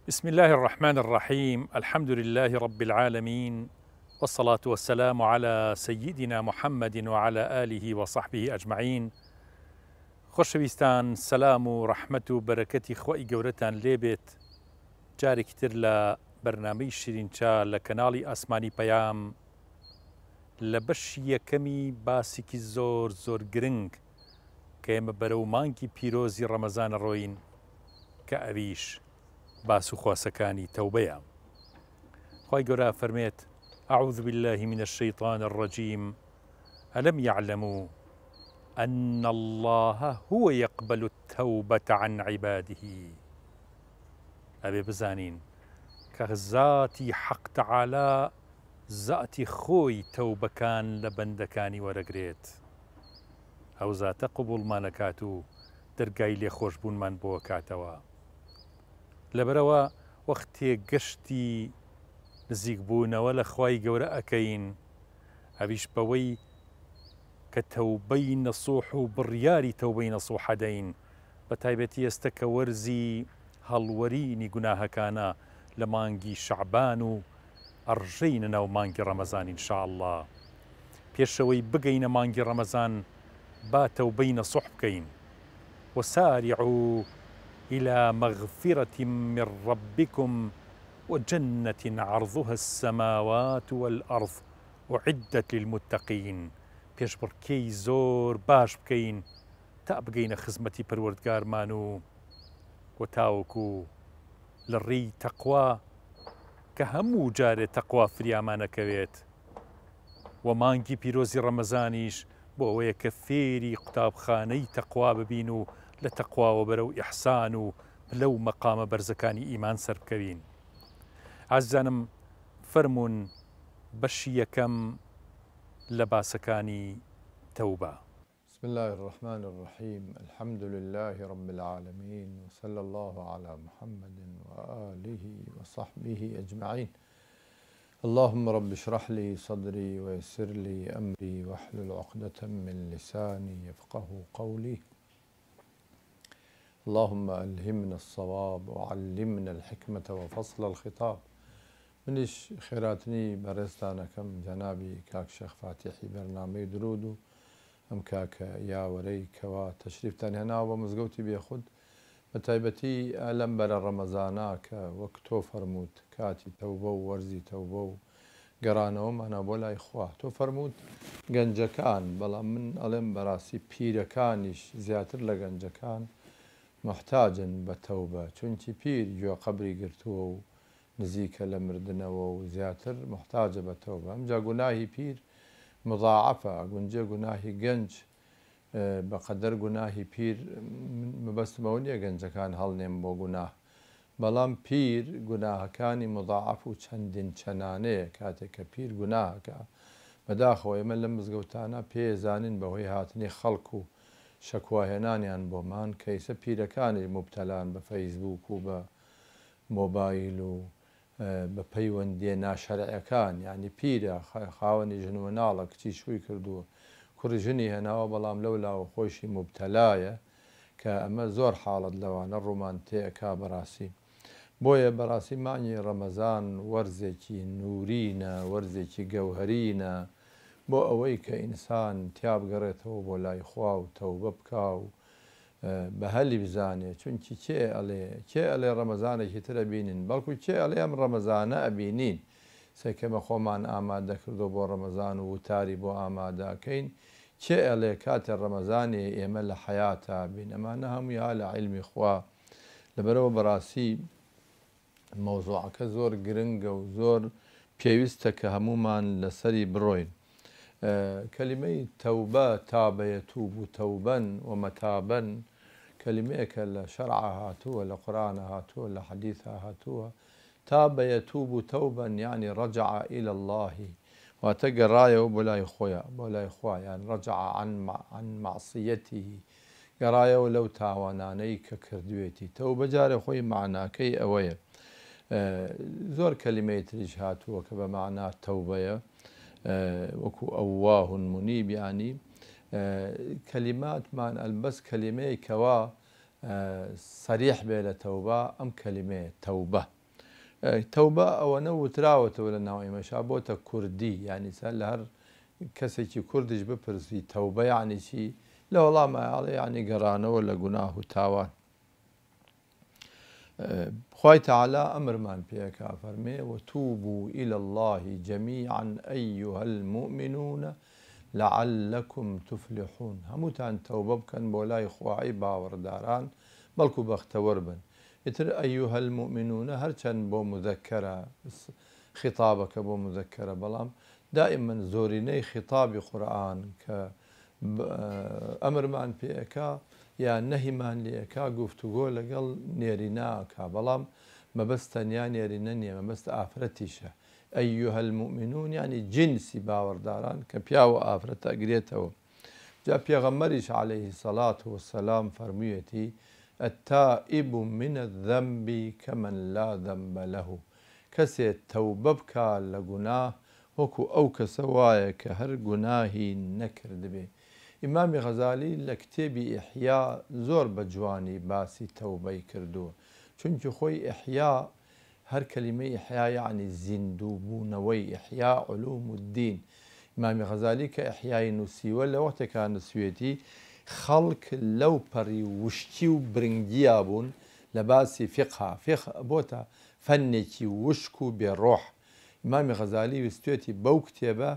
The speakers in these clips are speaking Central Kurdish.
بسم الله الرحمن الرحيم. الحمد لله رب العالمين، والصلاة والسلام على سيدنا محمد وعلى آله وصحبه أجمعين. خۆشەویستان، سەلام و ڕەحمەت و بەرەکەتی خۆی گەورەتان لێبێت. جارێکی تر لە بەرنامەی شیرینچا لە کەناڵی ئاسمانی پەیام لە بەشی یەکەمی باسێکی زۆر گرنگ کە ئێمە بەرەو مانگی پیرۆزی ڕەمەزانە ڕۆین، کە ئەویش باس و خواسەکانی تەوبەیە. خی گەورە فەرمێت: أعوذ بالله من الشيطان الرجيم ألم يعلموا أن الله هو يقبل التوبة عن عباده. ئەبێ بزانین کە زاتی حەق تەعالا زاتی خۆی تەوبەکان لە بەندەکانی وەرەگرێت. ئەو زاتە قبوڵمانەکات و دەرگای لێخۆشبوونمان بۆ کاتەوە. لەبەرەوە وەختێ گەشتی نزیکبوونەوە لە خوای گەورە ئەکەین، ئەویش بەوەی کە تەوبەی نەسوح و بڕیاری تەوبەی نەسوح دەین، بە تایبەتی ئێستا کە وەرزی هەڵوەرینی گوناهەکانە لە مانگی شەعبان و ئەڕژەینە ناو مانگی ڕەمەزان ئینشاءالله. پێشەوەی بگەینە مانگی ڕەمەزان با تەوبەی نەسوح بکەین. وسارعوا إلى مغفرة من ربكم وجنة عرضها السماوات والأرض أعدت للمتقين. پێشبڕکێی زۆر باش بکەین تا بگەینە خزمەتی پەروەردگارمان و تاوەکو لە ڕێی تەقوا کە هەموو جارێ تەقوا فریامانەکەوێت. و مانگی پیرۆزی ڕەمەزانیش بۆ ئەوەیە کە فێری قوتابخانەی تەقوا ببین و لە تەقواوە بەرەو ئیحسان و لەو مەقامە بەرزەکانی ئیمان سەر بکەوین. عەزیزانم، فەرموون بەشی یەکەم لە باسەکانی تەوبە. بسم الله الرحمن الرحيم. الحمد لله رب العالمين، وصلى الله على محمد وآله وصحبه أجمعين. اللهم رب اشرح لي صدري ويسر لي أمري واحلل عقدة من لساني يفقه قولي. اللهم ألهمنا الصواب وعلمنا الحكمة وفصل الخطاب. منش خيراتني برستانا كم جنابي كاك شيخ فاتحي برنامج درودو ئەم کاکە یاوەرەی کەوا تەشریفتان هێناوە بە مزگەوتی بێخود، بە تایبەتی لەم بەرە ڕەمەزانە کە وەک تۆ فەرمووت کاتی تەوبە و وەرزی تەوبە و گەڕانەوەمانە بۆ لای خوا. تۆ فەرمووت گەنجەکان، بەڵام من ئەڵێم بەڕاستی پیرەکانیش زیاتر لە گەنجەکان محتاجن بە تەوبە، چونکی پیر گوێ قەبری گرتووە و نزیکە لە مردنەوە و زیاتر محتاجە بە تەوبە. ئەمجا گوناهی پیر مضاعفە، گونجێ گوناهی گەنج بەقەدەر گوناهی پیر مەبەستمەوە نییە گەنجەکان هەڵنێم بۆ گوناه، بەڵام پیر گوناهەکانی مضاعف و چەندین چەنانەیە. کاتێک کە پیر گوناهەکە بەداخەوە ئێمە لە مزگەوتانە پێزانین بەهۆی هاتنی خەڵک و شەکواهێنانیان بۆمان کە ئێستا پیرەکانی مبتەلان بە فەیسبووک و بە مۆبایل و بە پەیوەندیە ناشەرعەکان، یعنی پیرە خاوەنی ژن و ناڵە کچی شووی کردووە کوڕی ژنی هێناوە، بەڵام لەولاوە خۆشی مبتەلایە کە ئەمە زۆر حاڵەت لەوانە ڕوومان تێئەکا بەڕاستی. بۆیە بەڕاستی مانگی ڕەمەزان وەرزێکی نورینە، وەرزێکی گەوهەرینە بۆ ئەوەی کە ئینسان تیا بگەڕێتەوە بۆ لای خوا و تەوبە بکا و بە هەلی بزانێ. چونکی کێ ئەڵێ ڕەمەزانێکی ترە بینین، بەڵکو کێ ئەڵێ ئەم ڕەمەزانە ئەبینین. سێکەمە خۆمان ئامادە کردو بۆ ڕەمەزان و وتاری بۆ ئامادەکەین. کێ ئەڵێ کاتە ڕەمەزانێ ئێمە لە حەیاتە بین. ئەمانە هەمووی لە عیلمی خوا. لەبەرەوە بەڕاستی مەوزوعەکە زۆر گرنگە و زۆر پێویستە کە هەمومان لەسەری بڕۆین. کەلیمەی تەوبە، تابە یەتوب تەوبەن ومەتابەن، کەلیمەیەکە لە شەرعە هاتووە، لە قورئانە هاتووە، لە حەدیثە هاتووە. تابە یەتوب تەوبەن یعنی ڕەجع إلى الله، واتە گەڕایەوە بۆ لای خۆیە، بۆ لای خوا، یان ڕەجع عن معصیەته، گەڕایەوە لەو تاوانانەی کە کردوێتی. تەوبە جارێ خۆی معناکەی ئەوەیە. زۆر کەلیمەی تریش هاتووە کە بە معنا تەوبەیە، وەکو ئەواه منیب، یعنی کەلیماتمان ئەلبەس کەلیمەیەکەوە سەریح بێ لە تەوبە ئەم کەلیمەیە تەوبە. تەوبە ئەوەنە وتراوەتەوە لە ناو ئێمەشا بۆتە کوردی، یعنی لە هەر کەسێکی کوردیش بپرسی تەوبە یعنی چی، لە وەڵامەڵێ یعنی گەڕانەوە لە گوناه و تاوان. خوای تەعالا ئەمرمان پێکا فەرمێ وتوبوا إلى الله جميعا أيها المؤمنون لعلكم تفلحون. هەمووتان تەوبە بکەن بۆ لای خوای باوەڕداران بەڵکو بەختەوەر بن. ئیتر ئەیوهە المؤمنونە هەرچەند بۆ مذەکەرە خیتابەکە بۆ مذەکەرە، بەڵام دائما زۆرینەی خیتابی قورئان کە ئەمرمان پێەکا یان نەهیمان لێەکا گفتوگۆ لەگەڵ نێریناکا، بەڵام مەبەست تەنیا نێرینە نییە، مەبەست ئافرەتیشە. ئەیوهە المؤمنون یعنی جنسی باوەڕداران کە پیا و ئافرەت ئەگرێتەوە. جا پێغەمبەریش عەلەیهی السەڵات وەسەلام فەرموویەتی التائب من الذنب كمن لا ذنب له. کەسێ تەوبە بکا لە گوناه وەکو ئەو کەسە وایە کە هەر گوناهی نەکردبێ. ئیمامی غەزالی لە کتێبی ئیحیا زۆر بە جوانی باسی تەوبەی کردووە، چونکی خۆی ئیحیا هەر کەلیمەی ئیحیا یعنی زیندوو بوونەوەی، ئیحیا علوم الدین. ئیمامی غەزالی کە ئیحیای نووسیوە لە وەختێکا نووسوێتی خەڵک لەو پەڕی وشتی و برنگیا بوون لە باسی فقها، فقه بۆتە فەنێکی وشک و بێڕۆح. ئیمامی غەزالی ویستوێتی بەو کتێبە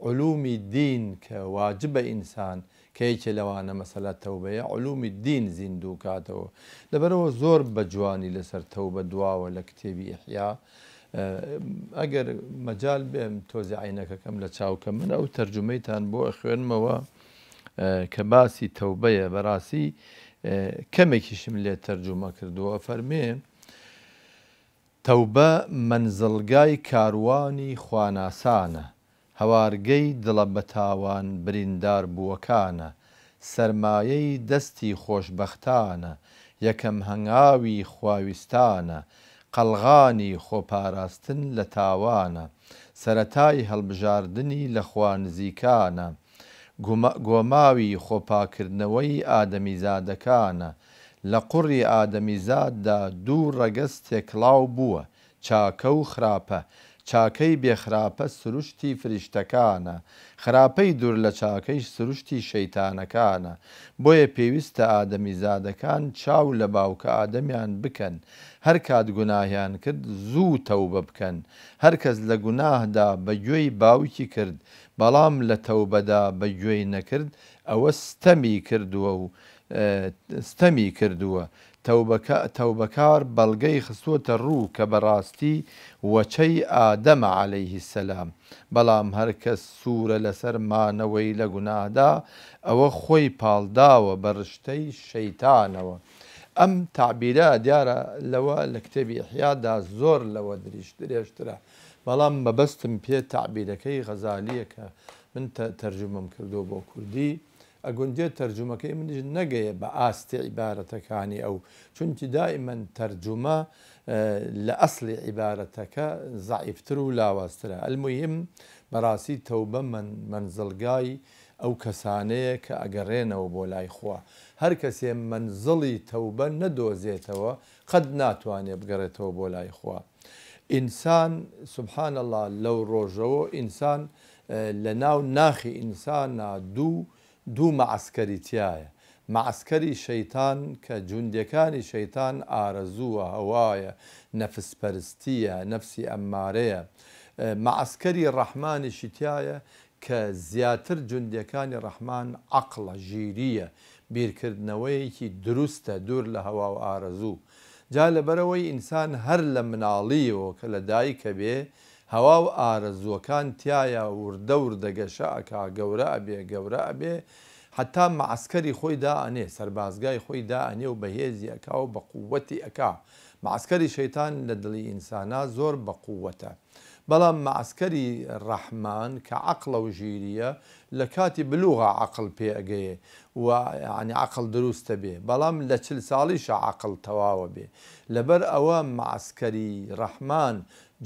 علومی دین کە واجبە ئینسان کە یەکێ لەوانە مەسەلە تەوبەیە علومی دین زیندوو کاتەوە. لەبەرەوە زۆر بە جوانی لەسەر تەوبە دواوە لە کتێبی ئیحیا. ئەگەر مەجال بێم تۆزی عینەکەکەم لە چاوکە من ئەو تەرجمەیتان بۆ خوێنمەوە کە باسی تەوبەیە، بەڕاستی کەمێکیشم لێ تەرجمە کردووە. فەرمێ تەوبە مەنزڵگای کاروانی خواناسانە، هەوارگەی دڵە بە تاوان بریندار بووەکانە، سەرمایەی دەستی خۆشبەختانە، یەکەم هەنگاوی خواویستانە، قەڵغانی خۆپاراستن لە تاوانە، سەرەتای هەڵبژاردنی لە خوا نزیکانە، گۆماوی خۆپاکردنەوەی ئادەمیزادەکانە، لە قوڕی ئادەمیزاددا دوو ڕەگەز تێکڵاو بووە، چاکە و خراپە، چاکەی بێخراپە سروشتی فریشتەکانە، خراپەی دوور لە چاکەی سروشتی شەیتانەکانە. بۆیە پێویستە ئادەمیزادەکان چاو لە باوکە ئادەمیان بکەن، هەر کات گوناهیان کرد زوو تەوبە بکەن. هەر کەس لە گوناهدا بە گوێی باوکی کرد بەڵام لە تەوبەدا بە گوێی نەکرد ئەوە ستەمی کردووە. تەوبەکار بەڵگەی خستووەتە ڕوو کە بەڕاستی وەچەی ئادەمە عەلەیهی السەلام، بەڵام هەر کەس سوورە لەسەر مانەوەی لە گوناهدا ئەوە خۆی پاڵداوە بە ڕشتەی شەیتانەوە. ئەم تعبیرە دیارە لەوە لە کتێبی ئیحیادا زۆر لەوە درێژترە، بەڵام مەبەستم پێ تعبیرەکەی غەزالیە کە من تەرجمەم کردو بۆ کوردی. ئەگوندێت تەرجمەکەی منیش نەگەیە بە ئاستی عیبارەتەکانی ئەو، چونکی دائیمەن تەرجمە لە ئەسلی عیبارەتەکە زەعیفتر و لاوازترە. ئەلموهیم بەڕاستی تەوبە منزڵگای ئەو کەسانەیە کە ئەگەڕێنەوە بۆ لای خوا. هەر کەسێ منزڵی تەوبە نەدۆزێتەوە قەت ناتوانێت بگەڕێتەوە بۆ لای خوا. ئینسان سبحان الله لەو ڕۆژەوە ئینسان لە ناو ناخی ئینسانە دوو مەعسکەری تایە. مەعسکەری شەیتان کە جوندەکانی شەیتان ئارەزووە، هەوایە، نەفسپەرستیە، نەفسی ئەممارەیە. مەعسکەری ڕەحمانیشی تایە کە زیاتر جوندەکانی ڕەحمان عەقڵە، ژیریە، بیرکردنەوەیەکی دروستە دوور لە هەوا و ئارەزوو. جا لەبەرەوەی ئینسان هەر لە مناڵیەوە کە لە دایکە بێ هەوا و ئارەزووەکان تایە وردە وردەگەشە ئەکا، گەورە ئەبێ حتا مەعسکەری خۆی دائەنێ، سەربازگای خۆی دائەنێ و بەهێزی ئەکا و بە قووەتی ئەکا. مەعسکەری شەیتان لە دڵی ئینسانە زۆر بە قووەتە، بەڵام مەعسکەری ڕەحمان کە عەقڵە و ژیریە لە کاتی بلوغە عەقڵ پێ ئەگەیە و یعنی عەقڵ دروستە بێ، بەڵام لە 40 ساڵیشە عەقڵ تەواوە بێ. لەبەر ئەوە مەعسکەری ڕەحمان،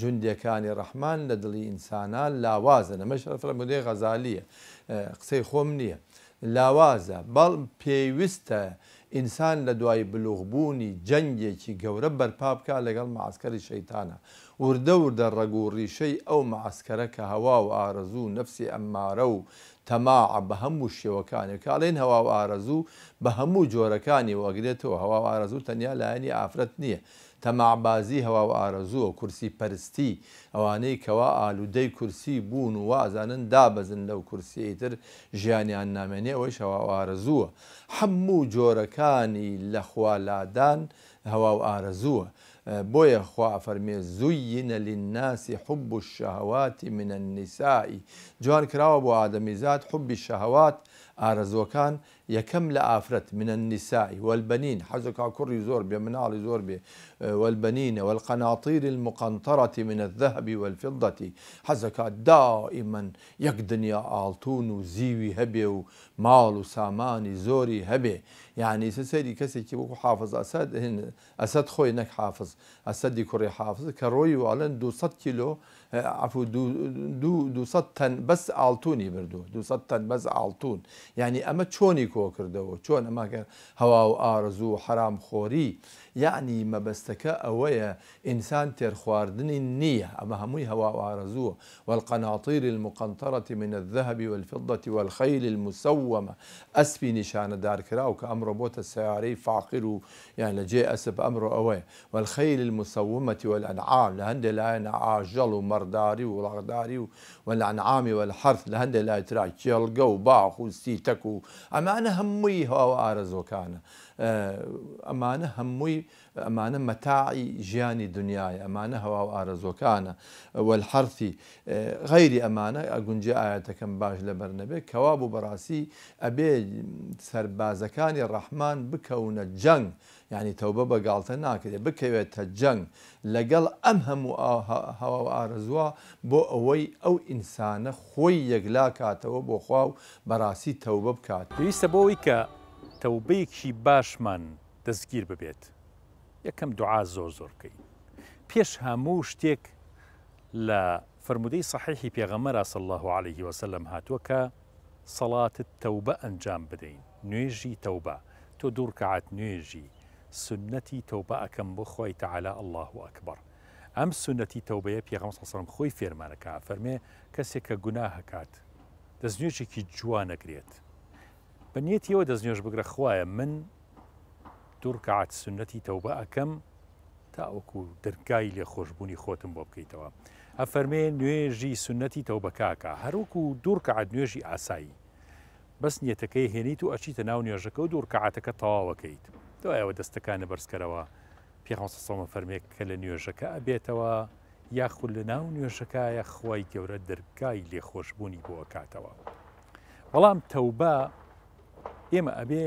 جوندەکانی ڕەحمان لە دڵی ئینسانە لاوازە. ئەمەش فەرمودەی غەزالیە، قسەی خۆم نییە، لاوازە. بەڵ پێویستە ئینسان لە دوای بلوغبوونی جەنگێکی گەورە بەرپا بکە لەگەڵ معسکەری شەیتانە وردە وردە ڕەگ و ڕیشەی ئەو معسکەرە کە هەوا و ئارەزوو نەفسی ئەممارە و تەماع بە هەموو شێوەکانی کاڵێن هەوا و ئارەزوو بە هەموو جۆرەکانی وەگرێتەوە هەوا و ئارەزوو تەنیا لایەنی ئافرەت نییە تەماعبازی هەوا و ئارەزووە کورسی پەرستی ئەوانەی کەوا ئالوودەی کورسی بوون و وازانن دابەزن لەو کورسیتر ژیانیان نامێنێ ئەوەش هەوا و ئارەزووە هەموو جۆرەکانی لە خوالادان هەوا و ئارەزووە بۆیە خوا فەرمێ زوینە للناس حب الشهوات من النساء جوان کراوە بۆ ئادەمیزاد حبی شەهەوات ئارەزوەکان یەکەم لە ئافرەت من النساء والبنين حەزەکا کوڕی زۆر بێ مناڵی زۆر بێ والبنين والقناطير المقنطرة من الذهب والفضة حەزەکا دائما یەک دنیا ئاڵتون و زیوی هەبێ و ماڵ و سامانی زۆری هەبێ یعنی سەری کەسێکی وەکو حافظ ئەسەد خۆی نەک حافظ ئەسەدی کوڕی حافظ کە ڕۆی واڵەن 200 کیلۆ عفو 200 تەن بەس ئاڵتونی بردو 200 تەن بەس ئاڵتون یعنی ئەمە چۆنی کۆ کردەوە چۆن ئەماکە هەوا و ئارزوو و حرام خۆری یعنی مەبەستەکە ئەوەیە ئینسان تێرخواردنی نییە ئەمە هەمووی هەوا و ئارزووە والقناطير المقنطرة من الذهب والفضة والخيل المسومة ئەسپی نیشانەدار کراو کە ئەمڕۆ بۆتە سیارەی فاقر و یان لە جێ ئەسپ ئەمڕۆ ئەوەیە والخيل المسومة والأنعام لە هەندێک لایەنە ئاژەڵ و مەڕداری و وڵغداری و والأنعام والحرث لە هەندێک لای ترا کێڵگە و باخ و سیتەک و ئەمانە هەمووی هەوا و ئارەزۆکانە ئەمانە هەمووی ئەمانە مەتاعی ژیانی دنیاە ئەمانە هەوا و ئارەزۆکانە والحرثی غەیری ئەمانە ئەگونجێ ئاەتەکەم باش لەبەر نەبێت کەوا بوو بەڕاستی ئەبێ سەربازەکانی ڕەحمان بکەونە جەنگ یعنی تەوبە بەگاڵتە ناکرێت بکەوێتە جەنگ لەگەڵ ئەم هەموو هەوا و ئارەزووە بۆ ئەوەی ئەو ئینسانە خۆی یەکلا کاتەوە بۆ خوا و بەڕاستی تەوبە بکات پێویستە بۆەوەی کە تەوبەیەکی باشمان دەستگیر ببێت یەکەم دوعا زۆر بکەین پێش هەموو شتێک لە فرمودەی صحیحی پێغەمبەر صلی الله عليه وسلم هاتووە کە سەڵاتت تەوبە ئەنجام بدەین نوێژی تەوبە تۆ دوو ڕکعات نوێژی سنەتی تەوبە ئەکەم بۆ خۆی تەعالا الله ئەکبەر ئەم سنەتی تەوبەیە پێغەمبەر صلی الله عليه وسلم خۆی فێرمانەکە فەرمێ کەسێک کە گوناه هەکات دەستنوێژێکی جوان نەگرێت بە نیەتیەوە دەستنوێژ بگرە خوایە من دوو ڕکعات سنەتی تەوبە ئەکەم تاوەکو دەرگای لێخۆشبوونی خۆتم بۆ بکەیتەوە ئەفەرمێ نوێژی سنەتی تەوبەکاکە هەروەکو دوو ڕکعات نوێژی ئاسایی بەس نیەتەکەی هێنیت و ئەچیتە ناو نوێژەکە و دوو ڕکعاتەکە تەواوەکەیت دوایەوە دەستەکانە بەرزکەرەوە پێغەمبەر صلی الله عليه وسلم فەرمێ کە لە نوێژەکە ئەبێتەوە یاخود لە ناو نوێژەکایە خوای گەورە دەرگای لێخۆشبوونی بۆ ئەکاتەوە بەڵام تەوبە ئێمە ئەبێ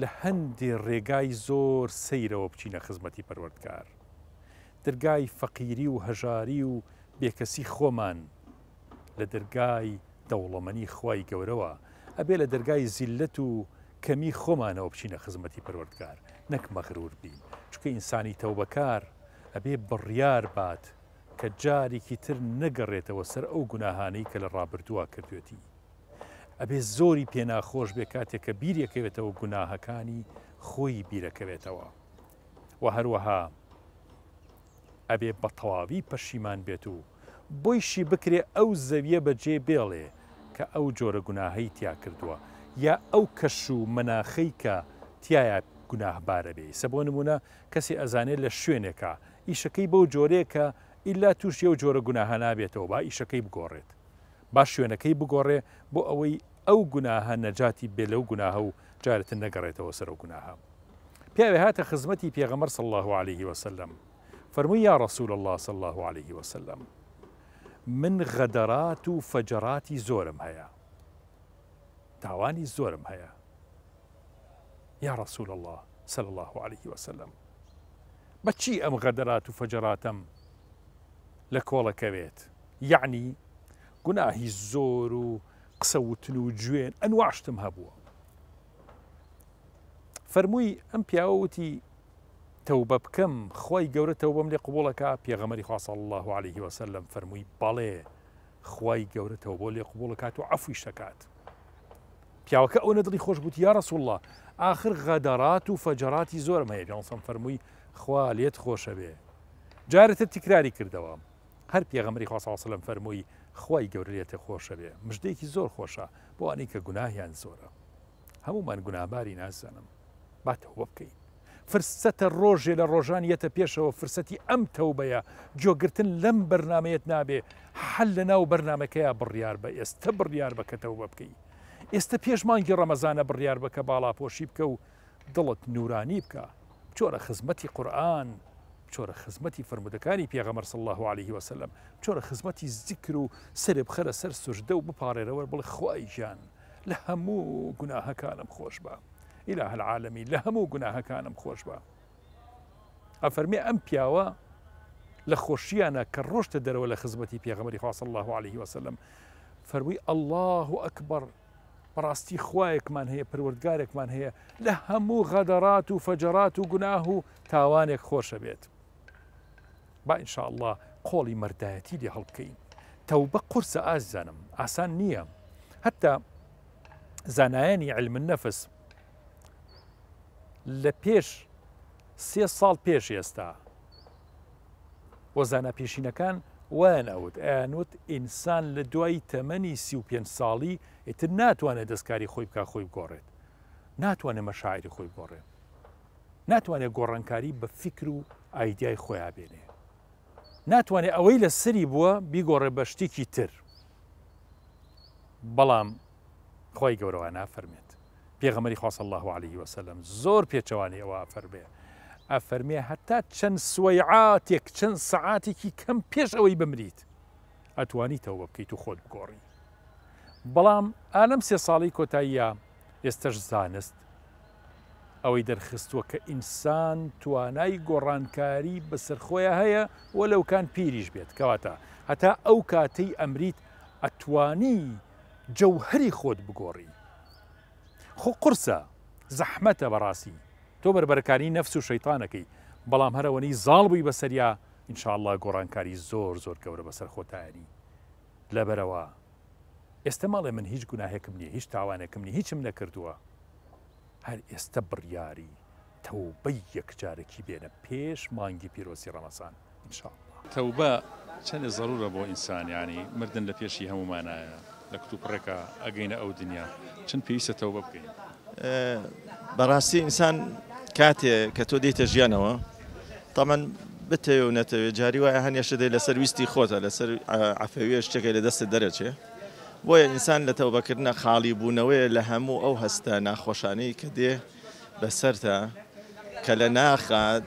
لە هەندێ ڕێگای زۆر سەیرەوە بچینە خزمەتی پەروەردگار دەرگای فەقیری و هەژاری و بێکەسی خۆمان لە دەرگای دەوڵەمەنی خوای گەورەوە ئەبێ لە دەرگای زیلەت و کەمی خۆمانەوە بچینە خزمەتی پەروەردگار نەک مەغرور بین چونکە ئینسانی تەوبەکار ئەبێ بڕیار بات کە جارێکی تر نەگەڕێتەوە سەر ئەو گوناهانەی کە لە ڕابردووە کردوێتی ئەبێ زۆری پێناخۆش بێ کاتێک کە بیرەکەوێتەوە گوناهەکانی خۆی بیرەکەوێتەوە و هەروەها ئەبێ بە تەواوی پەشیمان بێت و بۆیشی بکرێ ئەو زەویە بەجێ بێڵێ کە ئەو جۆرە گوناهەی تیا کردووە یا ئەو کەش و مەناخەی کە تایە گوناهبارە بێ سە بۆ نمونە کەسی ئەزانێت لە شوێنێکە ئیشەکەی بەو جۆرەیەکە ئیلا تووشی ئەو جۆرە گوناهە نابێتەوە با ئیشەکەی بگۆڕێت با شوێنەکەی بگۆڕێ بۆ ئەوەی ئەو گوناهە نەجاتی بێ لەو گوناهە و جارتن نەگەڕێتەوە سەر ئەو گوناهە پیاوێ هاتە خزمەتی پێغەمبەر صلی الله عليه وسلم فەرمووی یا رسول الله صلی الله عليه وسلم من غەدەرات و فەجەراتی زۆرم هەیە تاوانی زۆرم هەیە یا رسول الله صلی الله عليه وسلم بەچی ئەم غەدەرات و فەجەراتم لە کۆڵەکەوێت یعنی گوناهی زۆر و قسە وتن و گوێن ئەنواعشتم هەبووە فەرمووی ئەم پیاوەتی تەوبە بکەم خۆی گەورە تەوبەم لێ قبوڵەکە پێغەمبەری خوا صلی الله عليه وسلم فەرمووی بەڵێ خۆی گەورە تەوبە لێ قبوڵەکات و عەفویش دەکات پیاوەکە ئەو نەدڵی خۆش بووتی یا ڕەسوڵ الله آخر غەدەرات و فەجەراتی زۆرم هەیە پێغەمبەر فەرمووی خوا لێت خۆشە بێ جارێتە تکراری کردەوە هەر پێغەمبەری خوا صلی الله علیه و سلم فەرمووی خوای گەورە لێتە خۆشە بێ مژدەیەکی زۆر خۆشە بۆ ئەوانەی کە گوناهیان زۆرە هەمومان گوناهباری نازانم با تەوبە بکەین فرسەتە ڕۆژێ لە ڕۆژان یەتە پێشەوە فرسەتی ئەم تەوبەیە جۆگرتن لەم بەرنامەیەت نابێ حەل لە ناو بەرنامەکەیە بڕیار بە ئێستا بڕیار بە کە تەوبە بکەی ئێستا پێش مانگی ڕەمەزانە بڕیار بە کە باڵاپۆشی بکە و دڵت نورانی بکە بچۆرە خزمەتی قورئان بچۆرە خزمەتی فرمودەکانی پێغەمبەر صلی الله عليه وسلم بچۆرە خزمەتی زیکر و سەرێ بخەرە سەر سوژدە و بپارێرەوە بڵێ خوای گیان لە هەموو گوناهەکانم خۆش بە إله العالمین لە هەموو گوناهەکانم خۆش بە ئەفەرمێ ئەم پیاوە لە خۆشییانە کە ڕۆشتە دەرەوە لە خزمەتی پێغەمبەری خوا صلی الله عليه وسلم فەرمووی الله ئەکبەر بەڕاستی خوایەکمان هەیە پەروەردگارێکمان هەیە لە هەموو غەدەرات و فەجەرات و گوناه و تاوانێک خۆشە بێت با ئینشاء الله قۆڵی مەردایەتی لێ هەڵبکەین تەوبە قورسە ئازانم ئاسان نییە هەتا زانایانی علم النەفس لە پێش 3 ساڵ پێش ئێستا وەزانە پێشینەکان وانەوت ئەیانوت ئینسان لە دوای تەمەنی 35 ساڵی ئیتر ناتوانێت دەستکاری خۆی بکە خۆی بگۆڕێت ناتوانێت مەشاعری خۆی بگۆڕێت ناتوانێت گۆڕانکاری بە فکر و ئایدیای خۆیان بێنێ ناتوانێت ئەوەی لە سەری بووە بیگۆڕێ بە شتێکی تر بەڵام خۆی گەورەوە نافەرمێت پێغەمبەری خوا صلی الله عليه وسلم زۆر پێچەوانی ئەوە فەرمێ ئەفەرمێ هەتا چەند سوەیعاتێک چەند سەعاتێکی کەم پێش ئەوەی بمریت ئەتوانی تەوبە بکەیت و خۆت بگۆڕی بەڵام ئالەم 3 ساڵی کۆتاییە ئێستش زانست ئەوەی دەرخستووە کە ئینسان توانای گۆڕانکاری بەسەر خۆیە هەیە وەلەوکان پیریش بێت کەواتە هەتا ئەو کاتەی ئەمریت ئەتوانی جەوهەری خۆت بگۆڕی خۆ قورسە زەحمەتە بەڕاستی تۆ بەربەرەکانی نەفس و شەیتانەکەی بەڵام هەرەوەنی زاڵ بووی بەسەریا ئینشاء الله گۆڕانکاری زۆر زۆر گەورە بەسەر خۆتایانی لەبەرەوە ئێستا ماڵێ من هیچ گوناهێکم نییە هیچ تاوانێکم نییە هیچم نەکردووە هەر ئێستا بڕیاری تەوبەی یەکجارێکی بێنە پێش مانگی پیرۆزی ڕەمەزان ئینشاء الله تەوبە چەندە زەڕورە بۆ ئینسان یعنی مردن لە پێشی هەمومانایە لە کتوپڕێکە ئەگەینە ئەو دنیا چەند پێویستە تەوبە بکەین بەڕاستی ئینسان کاتێ کە تۆ دێتە ژیانەوە تەمەن بتەوێ و نەتەوێت جاری وایە هەنیەشە دەی لەسەر ویستی خۆتە لەسەر عەفەویە شتێکی لە دەستت دەرەچێ بۆیە ئینسان لە تەوبەکردنە خاڵی بوونەوەیە لە هەموو ئەو هەستە ناخۆشانەی کە دێ بەسەرتە کە لە ناخات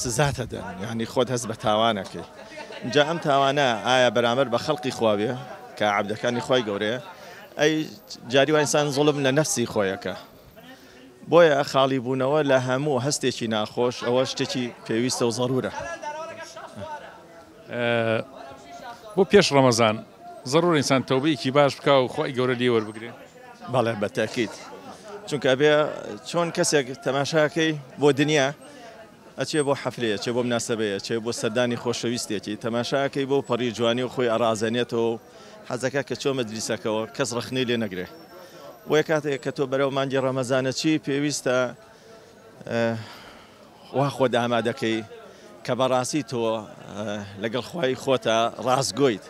سزاتە دەن یعنی خۆت هەست بە تاوانەکەی اینجا ئەم تاوانە ئایا بەرامبەر بە خەڵقی خواوێ کە عەبدەکانی خۆی گەورەیە ئەی جاری وای ئینسان زوڵم لە نەفسی خۆیەکە بۆیە خاڵی بوونەوە لە هەموو هەستێکی ناخۆش ئەوە شتێکی پێویستە و زەڕورە بۆ پێش ڕەمەزان زەڕور ئینسان تەوبەیەکی باش بکە و خۆی گەورە لێ وەربگرێ بەڵێ بەتاکید چونکە بێ چۆن کەسێک تەماشاکەی بۆ دنیا ئەچێ بۆ حەفلەیە چێ بۆ مناسبەیە چێ بۆ سەردانی خۆشەویستێکی تەماشاکەی بۆ پەڕی جوانی و خۆی ئەڕازێنێتەوە حەزەکە کە چۆ مەجلیسەکەەوە کەس ڕخنەی لێ نەگرێ وەیە کاتێک کە تۆ بەرەو مانگی ڕەمەزانە چی پێویستە وا خۆت ئامادەکەی کە بەڕاستی تۆ لەگەڵ خوای خۆتە ڕازگۆیت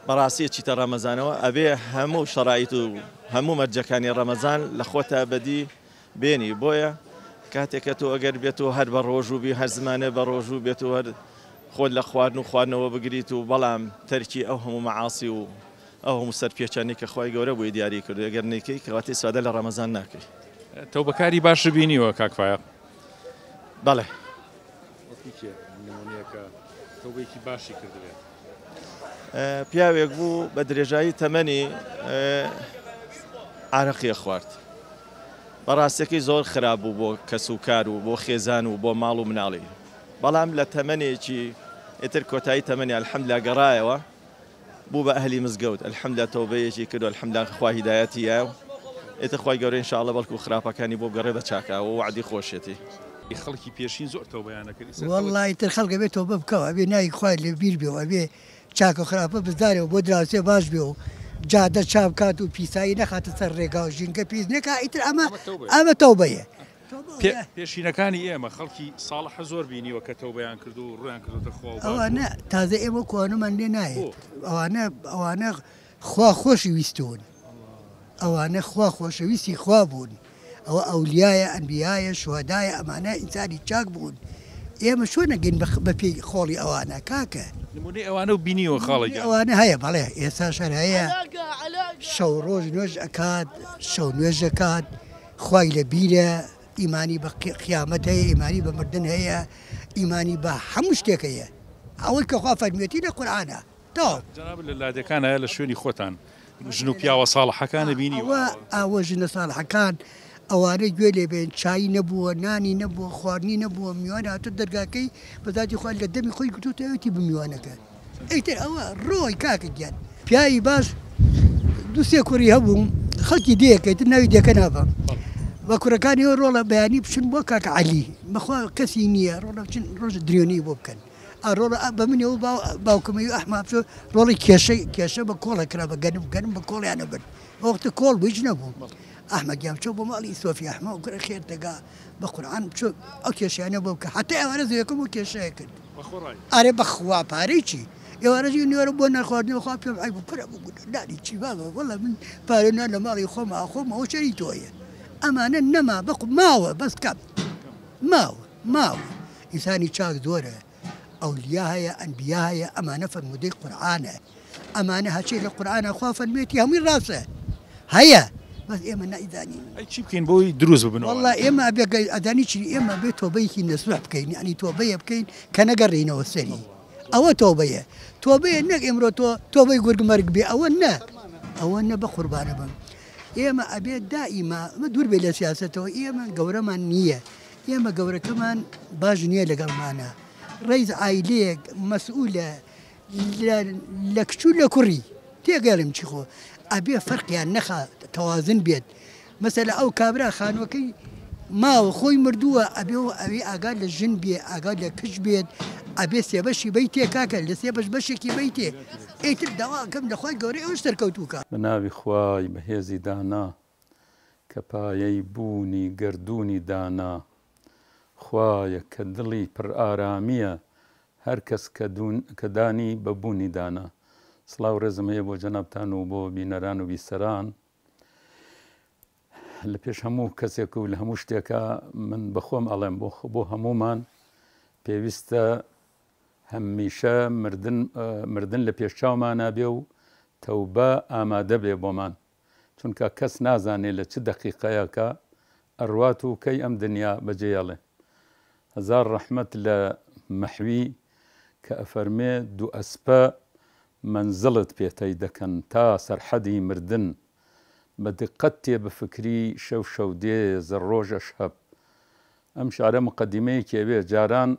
بەڕاستی چیتە ڕەمەزانەوە ئەبێ هەموو شەڕایت و هەموو مەرجەکانی ڕەمەزان لە خۆتە بەدی بێنی بۆیە کاتێک کە تۆ ئەگەر بێت و هەر بە ڕۆژوو بی هەر زمانە بە ڕۆژوو بێت و هەر خۆت لە خواردن و خواردنەوە بگریت و بەڵام تەرکی ئەو هەموو مەعاسی و ئەو هەموو سەرپێچانی کە خوای گەورە بۆی دیاری کردو ئەگەر نەیکەی کەواتەی سوادە لە ڕەمەزان ناکەی تەوبەکاری باش بینیوە کاکفایە بەڵێ تەوبەیەکی باشی کردوێت پیاوێک بوو بە درێژایی تەمەنی عارەقیە خوارد بەڕاستیەکەی زۆر خراپ بوو بۆ کەس و کار و بۆ خێزان و بۆ ماڵ و مناڵی بەڵام لە تەمەنێکی ئیتر کۆتایی تەمەنی ئەلحەمدوللا گەڕایەوە بوو بە ئەهلی مزگەوت ئەلحەمدوللا تەوبەیەکی کرد و ئەلحەمدوللا خوا هیدایەتیە و ئێتر خوای گەورە ئینشاءڵڵا بەڵکو خراپەکانی بۆ بگەڕێ بە چاکاوە و وعدی خۆشێتی خەڵکی پێشین زۆر تەوبەیانە کردی وەڵڵی تر خەڵکە بێت تەوبە بکەوە ئەبێ ناوی خوای لێ بیر بێ و ئەبێ چاکە خراپە بزدارێ و بۆ دراوسێ باش بێ و جادە چاو کات و پیسایی نەخاتە سەر ڕێگا و ژینگە پیس نەکا ئیتر ئەمە تەوبەیە. پێشینەکانی ئێمە خەڵکی ساڵح زۆر بینیوە کە تەوبەیان کرد و ڕویان کردوتە خوا. ئەوانە تازە ئێمە کوانمان لێ نایێت ئەوانە خوا خۆشی ویستون، ئەوانە خوا خۆشەویستی خوا بوون، ئەوە ئەولیایە ئەنبیایە شوهدایە ئەمانە ئینسانی چاک بوون. ئێمە چۆن نەگەین بە پێی خۆڵی ئەوانە کاکە نمونەی ئەوانە و بینیوە خاڵی ئەوانە هەیە بەڵێ ئێستا شەر هەیە شەو ڕۆژ نوێژ ئەکات شەو نوێژ ئەکات خوای لە بیرە ئیمانی بە قیامەت هەیە ئیمانی بە مردن هەیە ئیمانی بە هەموو شتێک هەیە ئەوەی کە خوا فەرموویەتی لە قورئانە تاو جەناب لە لادەکان هەیە لە شوێنی خۆتان ژن و پیاوە ساڵحەکانە بینیوە ئەوە ژنە ساڵحەکان ئەوانەی گوێ لێ بێن چای نەبووە نانی نەبووە خواردنی نەبووە میوان هاتو دەرگاکەی بەذاتی خوا لە دەمی خۆی گوتوتەوەتی بمیوانەکە ئەیتر ئەوە ڕۆی کاکە گیان پیاوی باش دوو سێ کوڕی هەبوو خەڵکی دەیەکەیتر ناوی دەکە نابم بە کوڕەکانی ئەوە ڕۆڵە بەیانی بچن بۆ کاکە عەلی بەخوا کەسی نییە ڕۆڵە بچن ڕۆژە درێنەی بۆ بکەن ڕۆڵە بە منەوە باوکەمەوی ئەحمد بچۆ ڕۆڵی کێشە بە کۆڵە کرا بە گەنم بە کۆڵیانە بن وەختە کۆڵ هیچ نەبوو ئەحمد گیان چۆ بۆ ماڵی سۆفی ئەحمد و گوڕە خێر دەگا بە قورئان بچۆ ئەو کێشیانە بۆ بکە حتا ئێوارە زەویەکەم و کێشەیە کرد ئارێ بەخوا پارەی چی ئێوارەژی نوێرە بۆ نەخواردنەوە خوا پێم ئای بوو پرە بوو داری چی باوە وەڵا من پارێنا لە ماڵی خۆمەوە چەری تۆیە ئەمانە نەما بەق ماوە بەس کەم ماوە ئینسانی چاک زۆرە ئەولیا هەیە ئەنبیا هەیە ئەمانە فەرمودەی قورئانە ئەمانە هەچی لە قورئانە خوا فەرموویەتی هەمووی ڕاستە هەیە بەس ئێمە نائیزانین چی بکەین بۆی دروست ببن وەڵا ئێمە ئەدانی چی ئێمە بێ تۆبەیەکی نەسوح بکەین ینی تۆبەیە بکەین کە نەگەڕێینەوە سەری ئەوە تۆبەیە نەک ئێمرۆ تۆبەی گورگمەرگ بێ ئەوە نە بە قوربانە بم ئێمە ئەبێت دائیما ئەمە دوور بێ لە سیاسەتەوە ئێمە گەورەمان نییە ئێمە گەورەکەمان باش نییە لەگەڵمانە ڕیز عایلەیەک مەسئولە لە کچوو لە کوڕی تێگەڵم چی خۆ ئەبێ فەرقیان نەخا تەوازن بێت مەسەلە ئەو کابرا خانوەکەی ماوە خۆی مردووە ئەوێ ئاگا لە ژن بێ ئاگا لە کچ بێت ئەبێ سێبەشی بەیتێ کاکە لە سێبەش بەشێکی بەیتێ ئیتر داواکەم لە خوای گەورەی ئەوش دەرکەوتووکە بە ناوی خوای بەهێزی دانا کە پایەی بوونی گردوونی دانا خوایە کە دڵی پڕ ئارامیە هەر کەس کە دانی بەبوونی دانا سڵاو ڕێزم هەیە بۆ جەنابتان و بۆ بینەران و بیسەران لە پێش هەموو کەسێک و لە هەموو شتێکە من بەخۆم ئەڵێم بۆ هەمومان پێویستە هەمیشە مردن لە پێشچاومانە بێ و تەوبە ئامادە بێ بۆمان چونکە کەس نازانێت لە چ دەقیقەیەکە ئەڕوات و کەی ئەم دنیا بەجێڵێ هەزار ڕەحمەت لە مەحوی کە ئەفەرمێ دوو ئەسپە منزڵت پێتەی دەکەن تا سەرحەدی مردن بە دقەت تێ بفکری شەو دێ زەڕۆژە شەب ئەم شارە مقەدیمەیەکی ئەوێ جاران